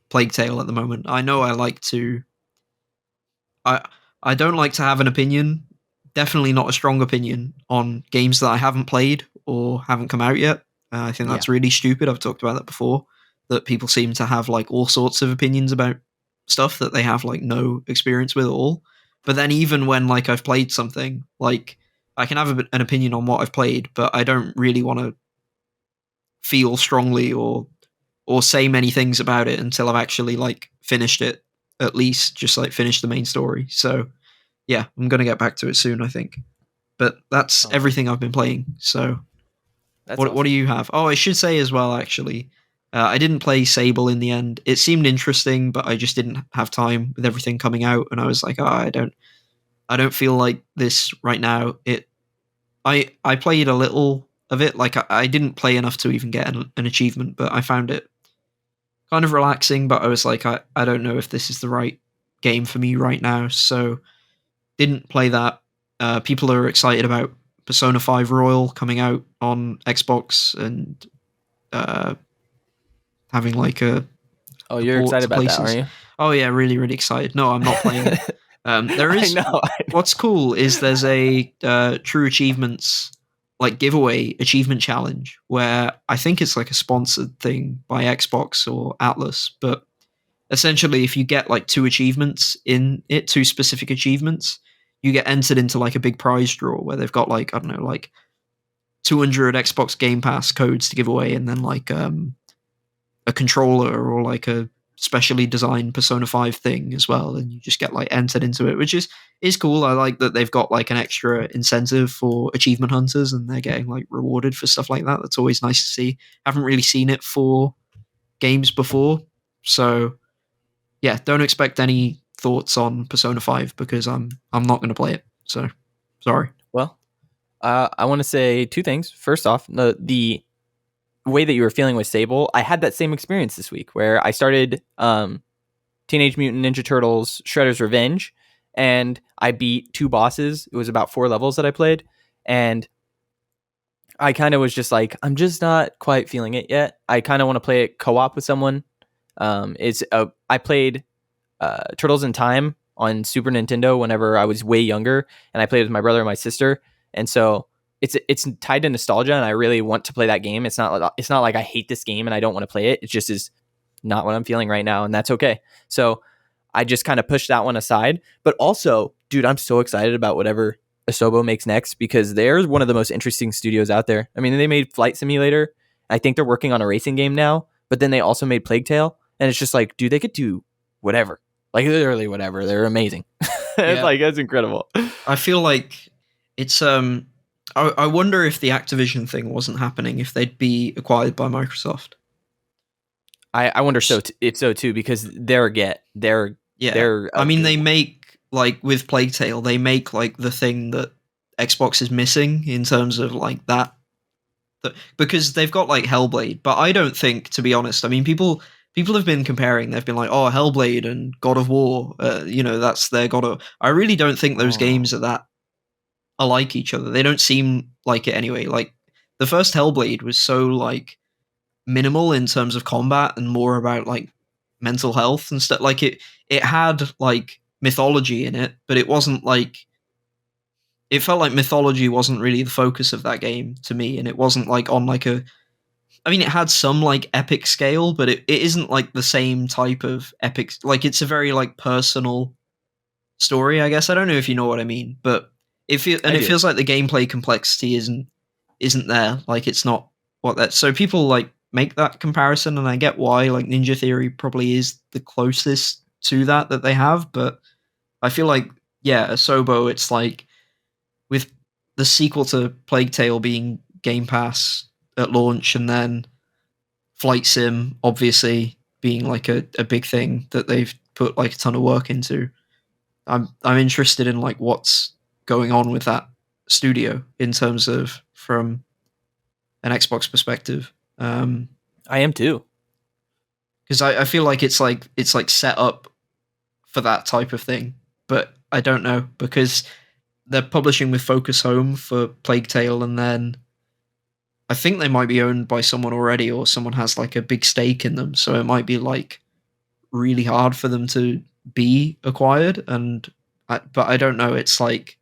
B: Plague Tale at the moment. I know I I don't like to have an opinion, definitely not a strong opinion, on games that I haven't played or haven't come out yet. I think
A: Yeah.
B: that's really stupid. I've talked about that before. That people seem to have like all sorts of opinions about stuff that they have like no experience with at all. But then even when like I've played something, like I can have an opinion on what I've played, but I don't really want to feel strongly or say many things about it until I've actually like finished it at least just like finish the main story. So yeah, I'm gonna get back to it soon, I think. But that's
A: Oh,
B: everything I've been playing. So
A: that's
B: what do
A: awesome.
B: you have? Oh, I should say as well, actually, I didn't play Sable in the end. It seemed interesting, but I just didn't have time with everything coming out, and I was like, oh, I don't feel like this right now. I played a little of it, like I didn't play enough to even get an achievement, but I found it kind of relaxing. But I was like, I don't know if this is the right game for me right now, so didn't play that. People are excited about Persona 5 Royal coming out on Xbox and uh, having like a,
A: Oh,
B: a
A: you're
B: port
A: excited
B: to
A: about that,
B: places.
A: aren't
B: Oh yeah, really, really excited. No, I'm not playing it.
A: you?
B: There
A: I
B: is
A: know.
B: what's cool is there's a True Achievements like giveaway achievement challenge where I think it's like a sponsored thing by Xbox or Atlas, but essentially if you get like two achievements in it, two specific achievements, you get entered into like a big prize draw where they've got like I don't know like 200 Xbox Game Pass codes to give away, and then like a controller or like a specially designed Persona 5 thing as well, and you just get like entered into it, which is cool. I like that they've got like an extra incentive for achievement hunters and they're getting like rewarded for stuff like that. That's always nice to see. Haven't really seen it for games before. So yeah, don't expect any thoughts on Persona 5 because I'm not going to play it. So sorry.
A: Well, I want to say two things. First off, the way that you were feeling with Sable, I had that same experience this week where I started Teenage Mutant Ninja Turtles Shredder's Revenge, and I beat two bosses. It was about 4 levels that I played, and I kind of was just like, I'm just not quite feeling it yet. I kind of want to play it co-op with someone. I played Turtles in Time on Super Nintendo whenever I was way younger, and I played with my brother and my sister, and so it's tied to nostalgia, and I really want to play that game. It's not like I hate this game and I don't want to play it. It just is not what I'm feeling right now, and that's okay. So I just kind of pushed that one aside. But also, dude, I'm so excited about whatever Asobo makes next because they're one of the most interesting studios out there. I mean, they made Flight Simulator. I think they're working on a racing game now, but then they also made Plague Tale, and it's just like, dude, they could do whatever, like literally whatever. They're amazing. It's
B: Yeah,
A: like that's incredible.
B: I feel like it's I wonder if the Activision thing wasn't happening if they'd be acquired by Microsoft.
A: I wonder if so too because they're
B: Yeah,
A: they're
B: I
A: a
B: mean
A: good
B: they
A: one.
B: make like with Plague Tale, they make like the thing that Xbox is missing in terms of like that because they've got like Hellblade, but I don't think, to be honest, I mean people have been comparing, they've been like, oh, Hellblade and God of War, that's their God of. I really don't think those
A: Oh,
B: games are that alike each other. They don't seem like it anyway. Like the first Hellblade was so like minimal in terms of combat and more about like mental health and stuff. Like it had like mythology in it, but it wasn't like it felt like mythology wasn't really the focus of that game to me, and it wasn't like on like a. I mean, it had some like epic scale, but it isn't like the same type of epic. Like it's a very like personal story, I guess. I don't know if you know what I mean, but
A: I
B: it
A: do.
B: feels like the gameplay complexity isn't there. Like it's not what that. So people like make that comparison, and I get why. Like Ninja Theory probably is the closest to that they have, but I feel like yeah, Asobo, it's like with the sequel to Plague Tale being Game Pass at launch, and then Flight Sim obviously being like a big thing that they've put like a ton of work into. I'm interested in like what's going on with that studio in terms of from an Xbox perspective.
A: I am too.
B: Because I feel like it's like set up for that type of thing, but I don't know because they're publishing with Focus Home for Plague Tale, and then I think they might be owned by someone already, or someone has like a big stake in them, so it might be like really hard for them to be acquired. But I don't know. It's like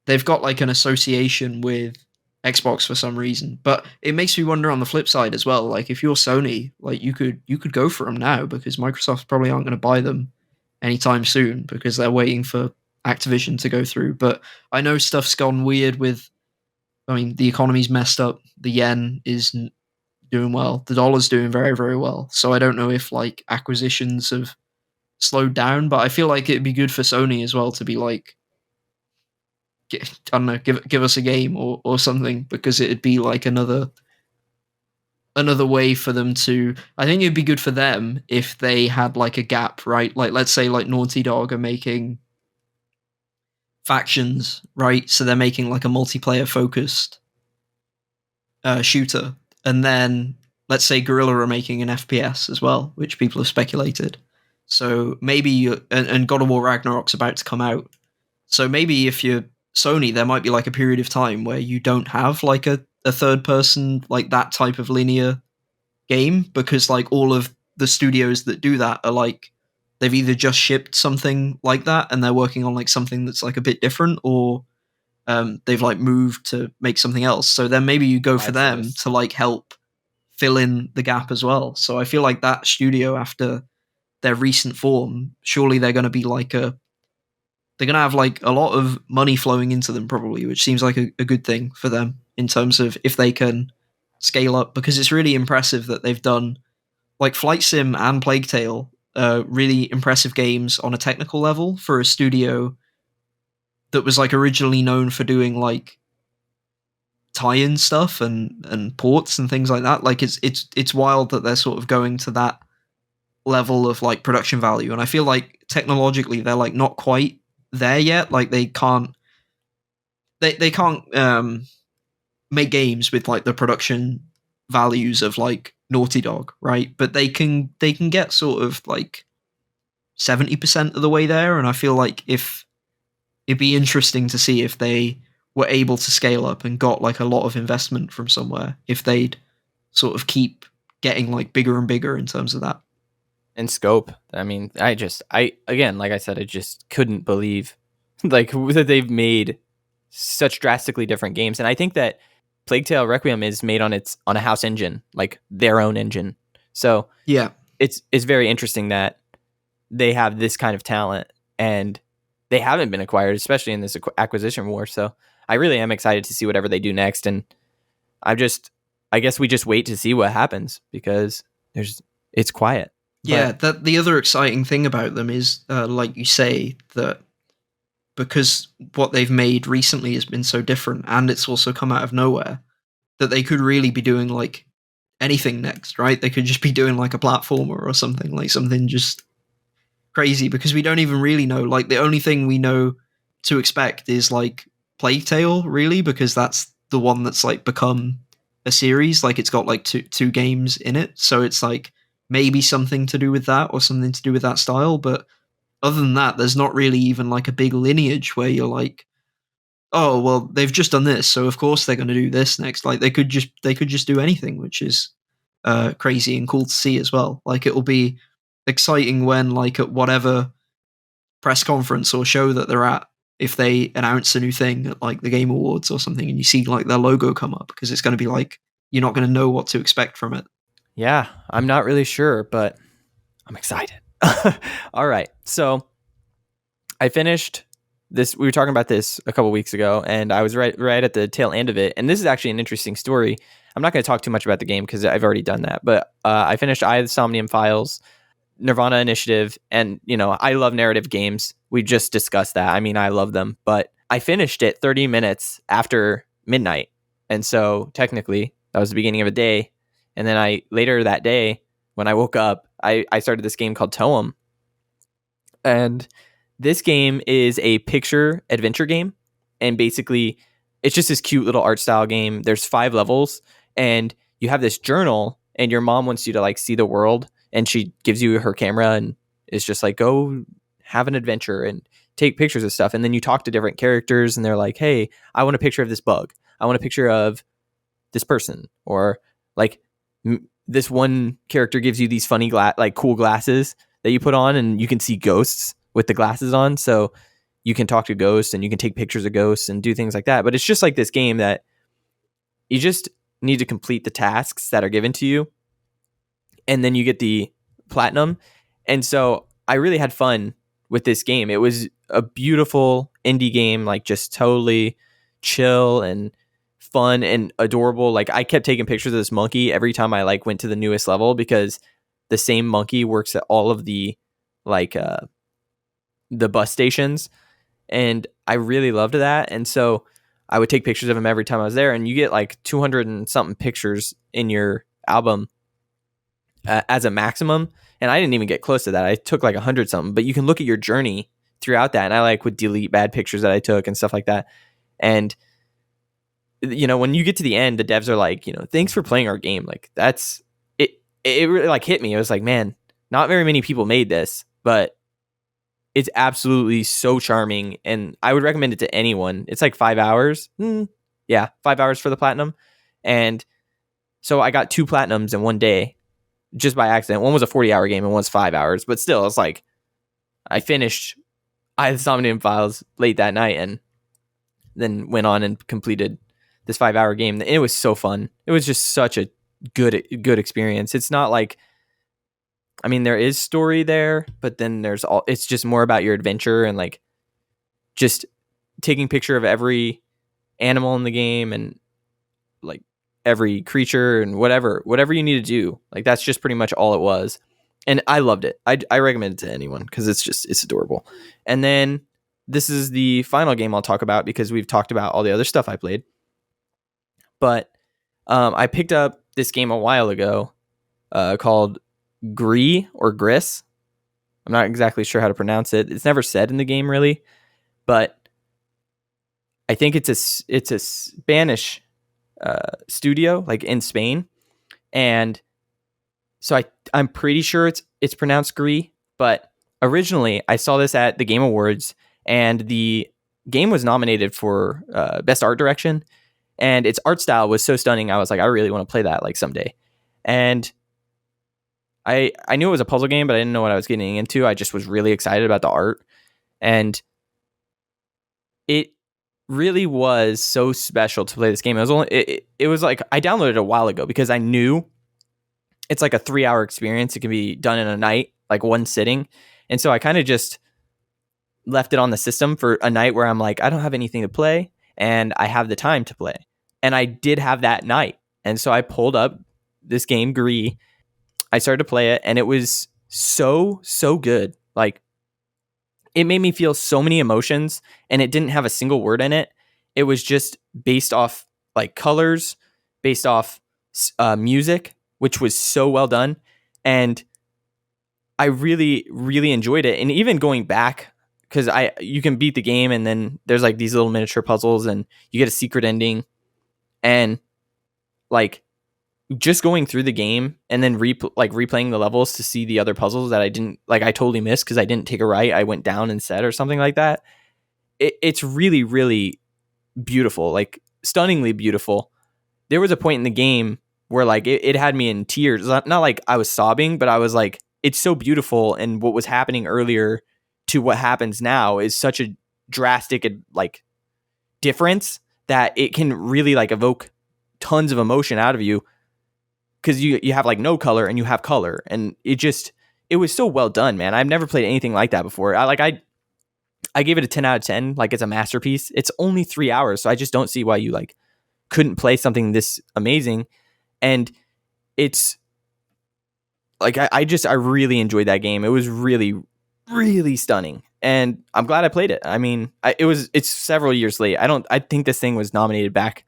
B: they've got like an association with Xbox for some reason. But it makes me wonder on the flip side as well. Like if you're Sony, like you could go for them now because Microsoft probably aren't going to buy them anytime soon because they're waiting for Activision to go through. But I know stuff's gone weird with. I mean, the economy's messed up. The yen is doing well. The dollar's doing very very well. So I don't know if like acquisitions of slowed down. But I feel like it'd be good for Sony as well to be like, I don't know, give us a game or something, because it'd be like another way for them to. I think it'd be good for them if they had like a gap, right? Like let's say like Naughty Dog are making factions, right? So they're making like a multiplayer focused shooter, and then let's say Guerrilla are making an FPS as well, which people have speculated. So maybe and God of War Ragnarok's about to come out. So maybe if you're Sony, there might be like a period of time where you don't have like a third person, like that type of linear game, because like all of the studios that do that are like, they've either just shipped something like that and they're working on like something that's like a bit different, or they've like moved to make something else. So then maybe you go for them to like help fill in the gap as well. So I feel like that studio, after their recent form, surely they're going to be like they're going to have like a lot of money flowing into them probably, which seems like a good thing for them in terms of if they can scale up, because it's really impressive that they've done like Flight Sim and Plague Tale, really impressive games on a technical level for a studio that was like originally known for doing like tie-in stuff and ports and things like that. Like it's wild that they're sort of going to that level of like production value, and I feel like technologically they're like not quite there yet. Like they can't make games with like the production values of like Naughty Dog, right? But they can get sort of like 70% of the way there, and I feel like if it'd be interesting to see if they were able to scale up and got like a lot of investment from somewhere, if they'd sort of keep getting like bigger and bigger in terms of that.
A: And scope. I mean, I again, like I said, I just couldn't believe like that they've made such drastically different games. And I think that Plague Tale Requiem is made on a house engine, like their own engine. So
B: yeah,
A: it's very interesting that they have this kind of talent and they haven't been acquired, especially in this acquisition war. So I really am excited to see whatever they do next. And I guess we just wait to see what happens, because it's quiet.
B: Yeah, that the other exciting thing about them is, like you say, that because what they've made recently has been so different, and it's also come out of nowhere, that they could really be doing like anything next, right? They could just be doing like a platformer or something, like something just crazy, because we don't even really know. Like the only thing we know to expect is like Plague Tale, really, because that's the one that's like become a series. Like it's got like two games in it, so it's like maybe something to do with that or something to do with that style. But other than that, there's not really even like a big lineage where you're like, oh well, they've just done this, so of course they're going to do this next. Like they could just do anything, which is crazy and cool to see as well. Like it'll be exciting when like at whatever press conference or show that they're at, if they announce a new thing at like the Game Awards or something, and you see like their logo come up, because it's going to be like you're not going to know what to expect from it.
A: Yeah, I'm not really sure, but I'm excited. All right. So I finished this. We were talking about this a couple weeks ago, and I was right at the tail end of it. And this is actually an interesting story. I'm not going to talk too much about the game because I've already done that. But I finished Eye of the Somnium Files, Nirvana Initiative, and I love narrative games. We just discussed that. I mean, I love them, but I finished it 30 minutes after midnight, and so technically that was the beginning of a day. And then later that day, when I woke up, I started this game called Toem. And this game is a picture adventure game. And basically, it's just this cute little art style game. There's 5 levels, and you have this journal, and your mom wants you to like see the world, and she gives you her camera and is just like, go have an adventure and take pictures of stuff. And then you talk to different characters, and they're like, hey, I want a picture of this bug. I want a picture of this person. Or like this one character gives you these funny cool glasses that you put on, and you can see ghosts with the glasses on. So you can talk to ghosts and you can take pictures of ghosts and do things like that. But it's just like this game that you just need to complete the tasks that are given to you, and then you get the platinum. And so I really had fun with this game. It was a beautiful indie game, like just totally chill and fun and adorable. Like I kept taking pictures of this monkey every time I like went to the newest level, because the same monkey works at all of the like the bus stations, and I really loved that. And so I would take pictures of them every time I was there, and you get like 200 and something pictures in your album as a maximum. And I didn't even get close to that. I took like 100 something, but you can look at your journey throughout that. And I like would delete bad pictures that I took and stuff like that. And when you get to the end, the devs are like, thanks for playing our game. Like that's it. It really like hit me. It was like, man, not very many people made this, but it's absolutely so charming, and I would recommend it to anyone. It's like 5 hours. Yeah, 5 hours for the platinum. And so I got 2 platinums in one day just by accident. One was a 40-hour game and one was 5 hours, but still, it's like I finished the Somnium Files late that night and then went on and completed this 5-hour game. It was so fun. It was just such a good experience. It's not like, I mean, there is story there, but then it's just more about your adventure and like just taking picture of every animal in the game and like every creature and whatever you need to do. Like that's just pretty much all it was. And I loved it. I recommend it to anyone because it's adorable. And then this is the final game I'll talk about because we've talked about all the other stuff I played. But I picked up this game a while ago called Gris or Gris. I'm not exactly sure how to pronounce it. It's never said in the game really, but I think it's a Spanish studio, like in Spain, and so I'm pretty sure it's pronounced Gris. But originally, I saw this at the Game Awards, and the game was nominated for best art direction, and its art style was so stunning. I was like, I really want to play that like someday, and I knew it was a puzzle game, but I didn't know what I was getting into. I just was really excited about the art, and it really was so special to play this game. It was like I downloaded it a while ago because I knew it's like a 3-hour experience. It can be done in a night, like one sitting, and so I kind of just left it on the system for a night where I'm like, I don't have anything to play, and I have the time to play, and I did have that night, and so I pulled up this game, Gris. I started to play it, and it was so good. Like, it made me feel so many emotions, and it didn't have a single word in it. It was just based off like colors, based off music, which was so well done, and I really enjoyed it. And even going back, because you can beat the game, and then there's like these little miniature puzzles, and you get a secret ending, and like just going through the game and then replaying the levels to see the other puzzles that I totally missed because I didn't take a right. I went down instead or something like that. It's really beautiful, like stunningly beautiful. There was a point in the game where like it had me in tears. Not like I was sobbing, but I was like, it's so beautiful. And what was happening earlier to what happens now is such a drastic like difference that it can really like evoke tons of emotion out of you. Because you have like no color and you have color, and it was so well done, man. I've never played anything like that before. I gave it a 10 out of 10. Like, it's a masterpiece. It's only 3 hours, so I just don't see why you like couldn't play something this amazing. And it's like I really enjoyed that game. It was really stunning, and I'm glad I played it. I mean, it's several years late. I think this thing was nominated back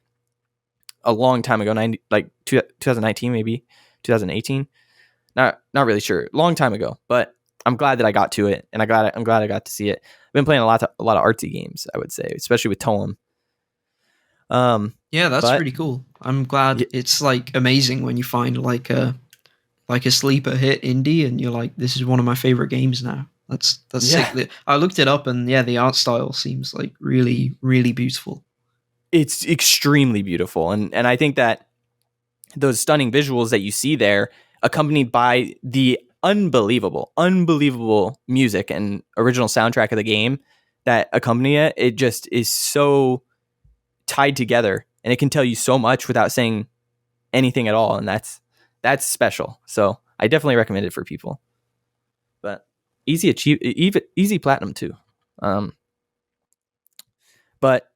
A: a long time ago, 2019, maybe 2018. Not really sure. Long time ago, but I'm glad that I got to it, and I'm glad I got to see it. I've been playing a lot of artsy games, I would say, especially with Toem.
B: Yeah, that's pretty cool. I'm glad. It's like amazing when you find like a sleeper hit indie, and you're like, this is one of my favorite games now. That's sick. I looked it up, and the art style seems like really beautiful.
A: It's extremely beautiful, and I think that those stunning visuals that you see there, accompanied by the unbelievable music and original soundtrack of the game that accompany it just is so tied together, and it can tell you so much without saying anything at all, and that's special. So I definitely recommend it for people. But easy platinum too. But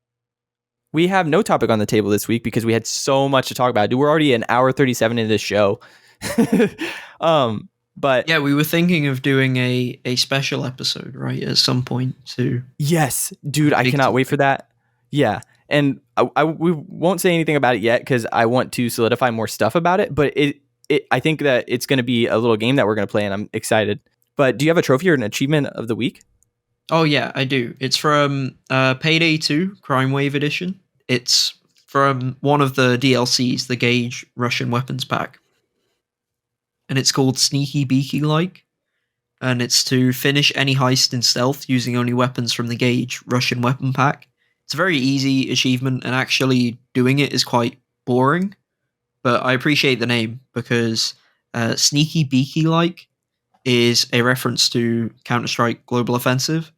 A: we have no topic on the table this week because we had so much to talk about. Dude, we're already an hour 37 into this show. But
B: Yeah, we were thinking of doing a special episode, right, at some point to
A: yes,
B: have
A: dude,
B: a
A: I
B: big
A: cannot wait for
B: topic.
A: that. Yeah. And we won't say anything about it yet because I want to solidify more stuff about it. But I think that it's going to be a little game that we're going to play, and I'm excited. But do you have a trophy or an achievement of the week?
B: Oh yeah, I do. It's from Payday 2 Crime Wave Edition. It's from one of the DLCs, the Gauge Russian Weapons Pack, and it's called Sneaky Beaky Like. And it's to finish any heist in stealth using only weapons from the Gauge Russian Weapon Pack. It's a very easy achievement, and actually doing it is quite boring. But I appreciate the name because Sneaky Beaky Like is a reference to Counter Strike Global Offensive,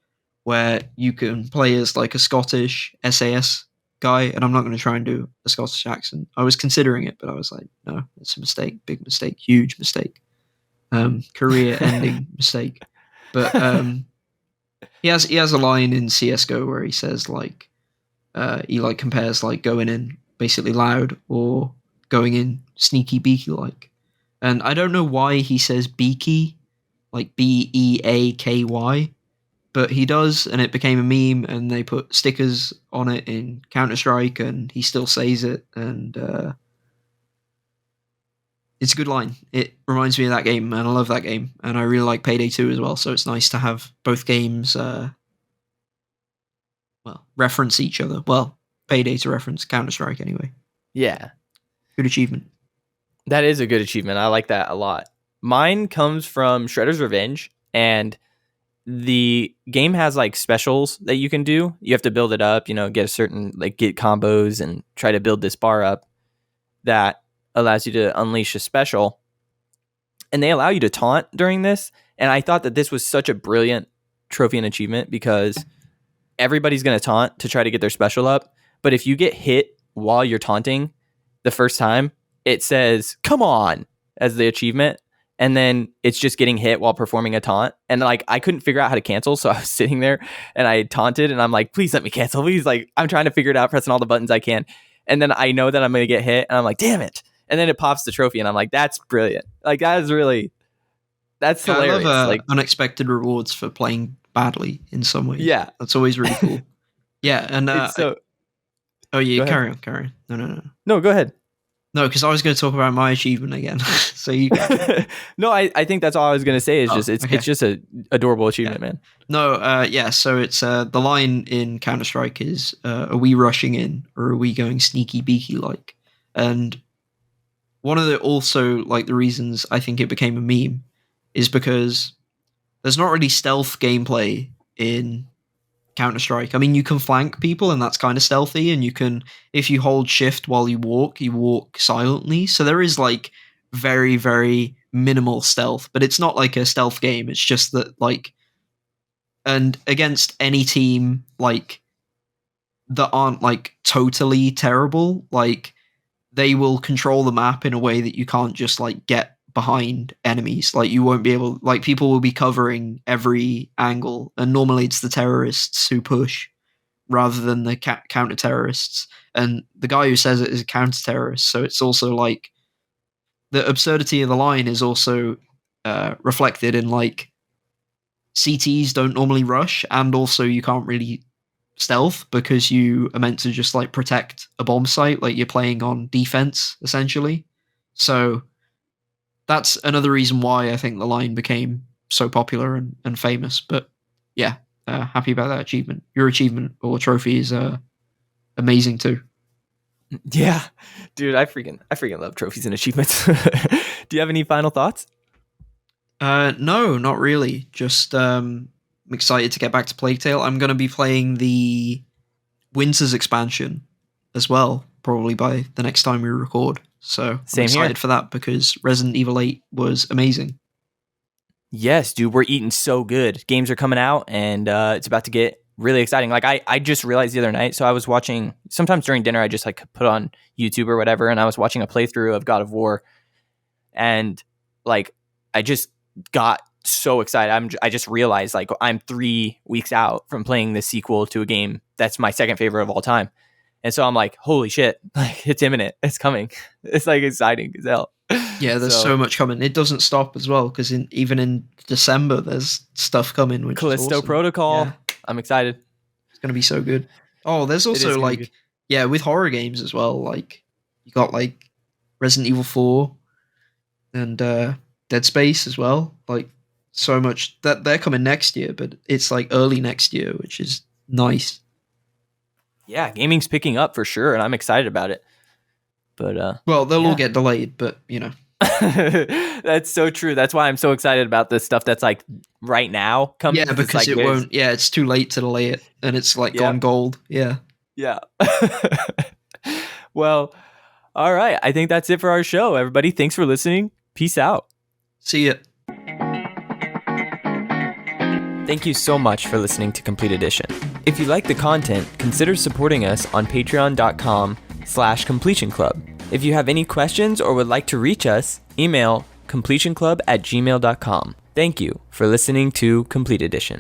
B: where you can play as like a Scottish SAS guy. And I'm not going to try and do a Scottish accent. I was considering it, but I was like, no, it's a mistake, big mistake, huge mistake, career-ending mistake. But he has a line in CS:GO where he says like he like compares like going in basically loud or going in sneaky beaky like. And I don't know why he says beaky, like Beaky, but he does, and it became a meme, and they put stickers on it in Counter Strike, and he still says it, and it's a good line. It reminds me of that game, and I love that game, and I really like Payday 2 as well. So it's nice to have both games, reference each other. Well, Payday to reference Counter Strike anyway.
A: Yeah.
B: Good achievement.
A: That is a good achievement. I like that a lot. Mine comes from Shredder's Revenge, and the game has like specials that you can do. You have to build it up, get a certain get combos and try to build this bar up that allows you to unleash a special. And they allow you to taunt during this. And I thought that this was such a brilliant trophy and achievement because everybody's going to taunt to try to get their special up. But if you get hit while you're taunting the first time, it says, "Come on," as the achievement. And then it's just getting hit while performing a taunt. And I couldn't figure out how to cancel. So I was sitting there and I taunted and I'm like, please let me cancel. Please. I'm trying to figure it out, pressing all the buttons I can. And then I know that I'm going to get hit and I'm like, damn it. And then it pops the trophy and I'm like, that's brilliant. That's hilarious.
B: I love unexpected rewards for playing badly in some ways.
A: Yeah.
B: That's always really cool. Yeah. And carry on.
A: No, go ahead.
B: No, because I was going to talk about my achievement again. So you go.
A: No, I think that's all I was going to say is it's just an adorable achievement, man.
B: No, so it's the line in Counter-Strike is, are we rushing in or are we going sneaky beaky like? And one of the reasons I think it became a meme is because there's not really stealth gameplay in Counter-Strike. I mean, you can flank people and that's kind of stealthy, and you can, if you hold shift while you walk silently. So there is very, very minimal stealth, but it's not like a stealth game. It's just that and against any team that aren't totally terrible, they will control the map in a way that you can't just get behind enemies. You won't be able, people will be covering every angle, and normally it's the terrorists who push rather than the counter terrorists. And the guy who says it is a counter terrorist, so it's also the absurdity of the line is also reflected in CTs don't normally rush, and also you can't really stealth because you are meant to just protect a bomb site, you're playing on defense essentially. So that's another reason why I think the line became so popular and famous. But yeah, happy about that achievement. Your achievement or trophy is amazing too.
A: Yeah, dude, I freaking love trophies and achievements. Do you have any final thoughts?
B: No, not really. Just I'm excited to get back to Plague Tale. I'm going to be playing the Winter's expansion as well, probably by the next time we record. So I'm excited for that because Resident Evil 8 was amazing.
A: Yes, dude, we're eating so good. Games are coming out, and it's about to get really exciting. I just realized the other night, so I was watching, sometimes during dinner, I just put on YouTube or whatever, and I was watching a playthrough of God of War, and I just got so excited. I just realized I'm 3 weeks out from playing the sequel to a game that's my second favorite of all time. And so I'm like, holy shit, it's imminent. It's coming. It's exciting as hell.
B: Yeah, there's so much coming. It doesn't stop as well because even in December there's stuff coming. Which
A: Callisto
B: is awesome.
A: Protocol.
B: Yeah,
A: I'm excited.
B: it's gonna be so good. Oh, there's
A: It is
B: also
A: gonna be good.
B: yeah, with horror games as well. Like you got like Resident Evil 4 and Dead Space as well. Like so much that they're coming next year, but it's like early next year, which is nice.
A: Yeah, gaming's picking up for sure, and I'm excited about it. But
B: Well, they'll
A: yeah.
B: all get delayed, but you know.
A: That's so true. That's why I'm so excited about this stuff that's like right now coming.
B: Yeah, because
A: like,
B: it won't. Yeah, it's too late to delay it, and it's like gone gold. Yeah.
A: Yeah. Well, all right. I think that's it for our show. Everybody, thanks for listening. Peace out.
B: See ya.
A: Thank you so much for listening to Complete Edition. If you like the content, consider supporting us on patreon.com/completion club. If you have any questions or would like to reach us, email completionclub@gmail.com. Thank you for listening to Complete Edition.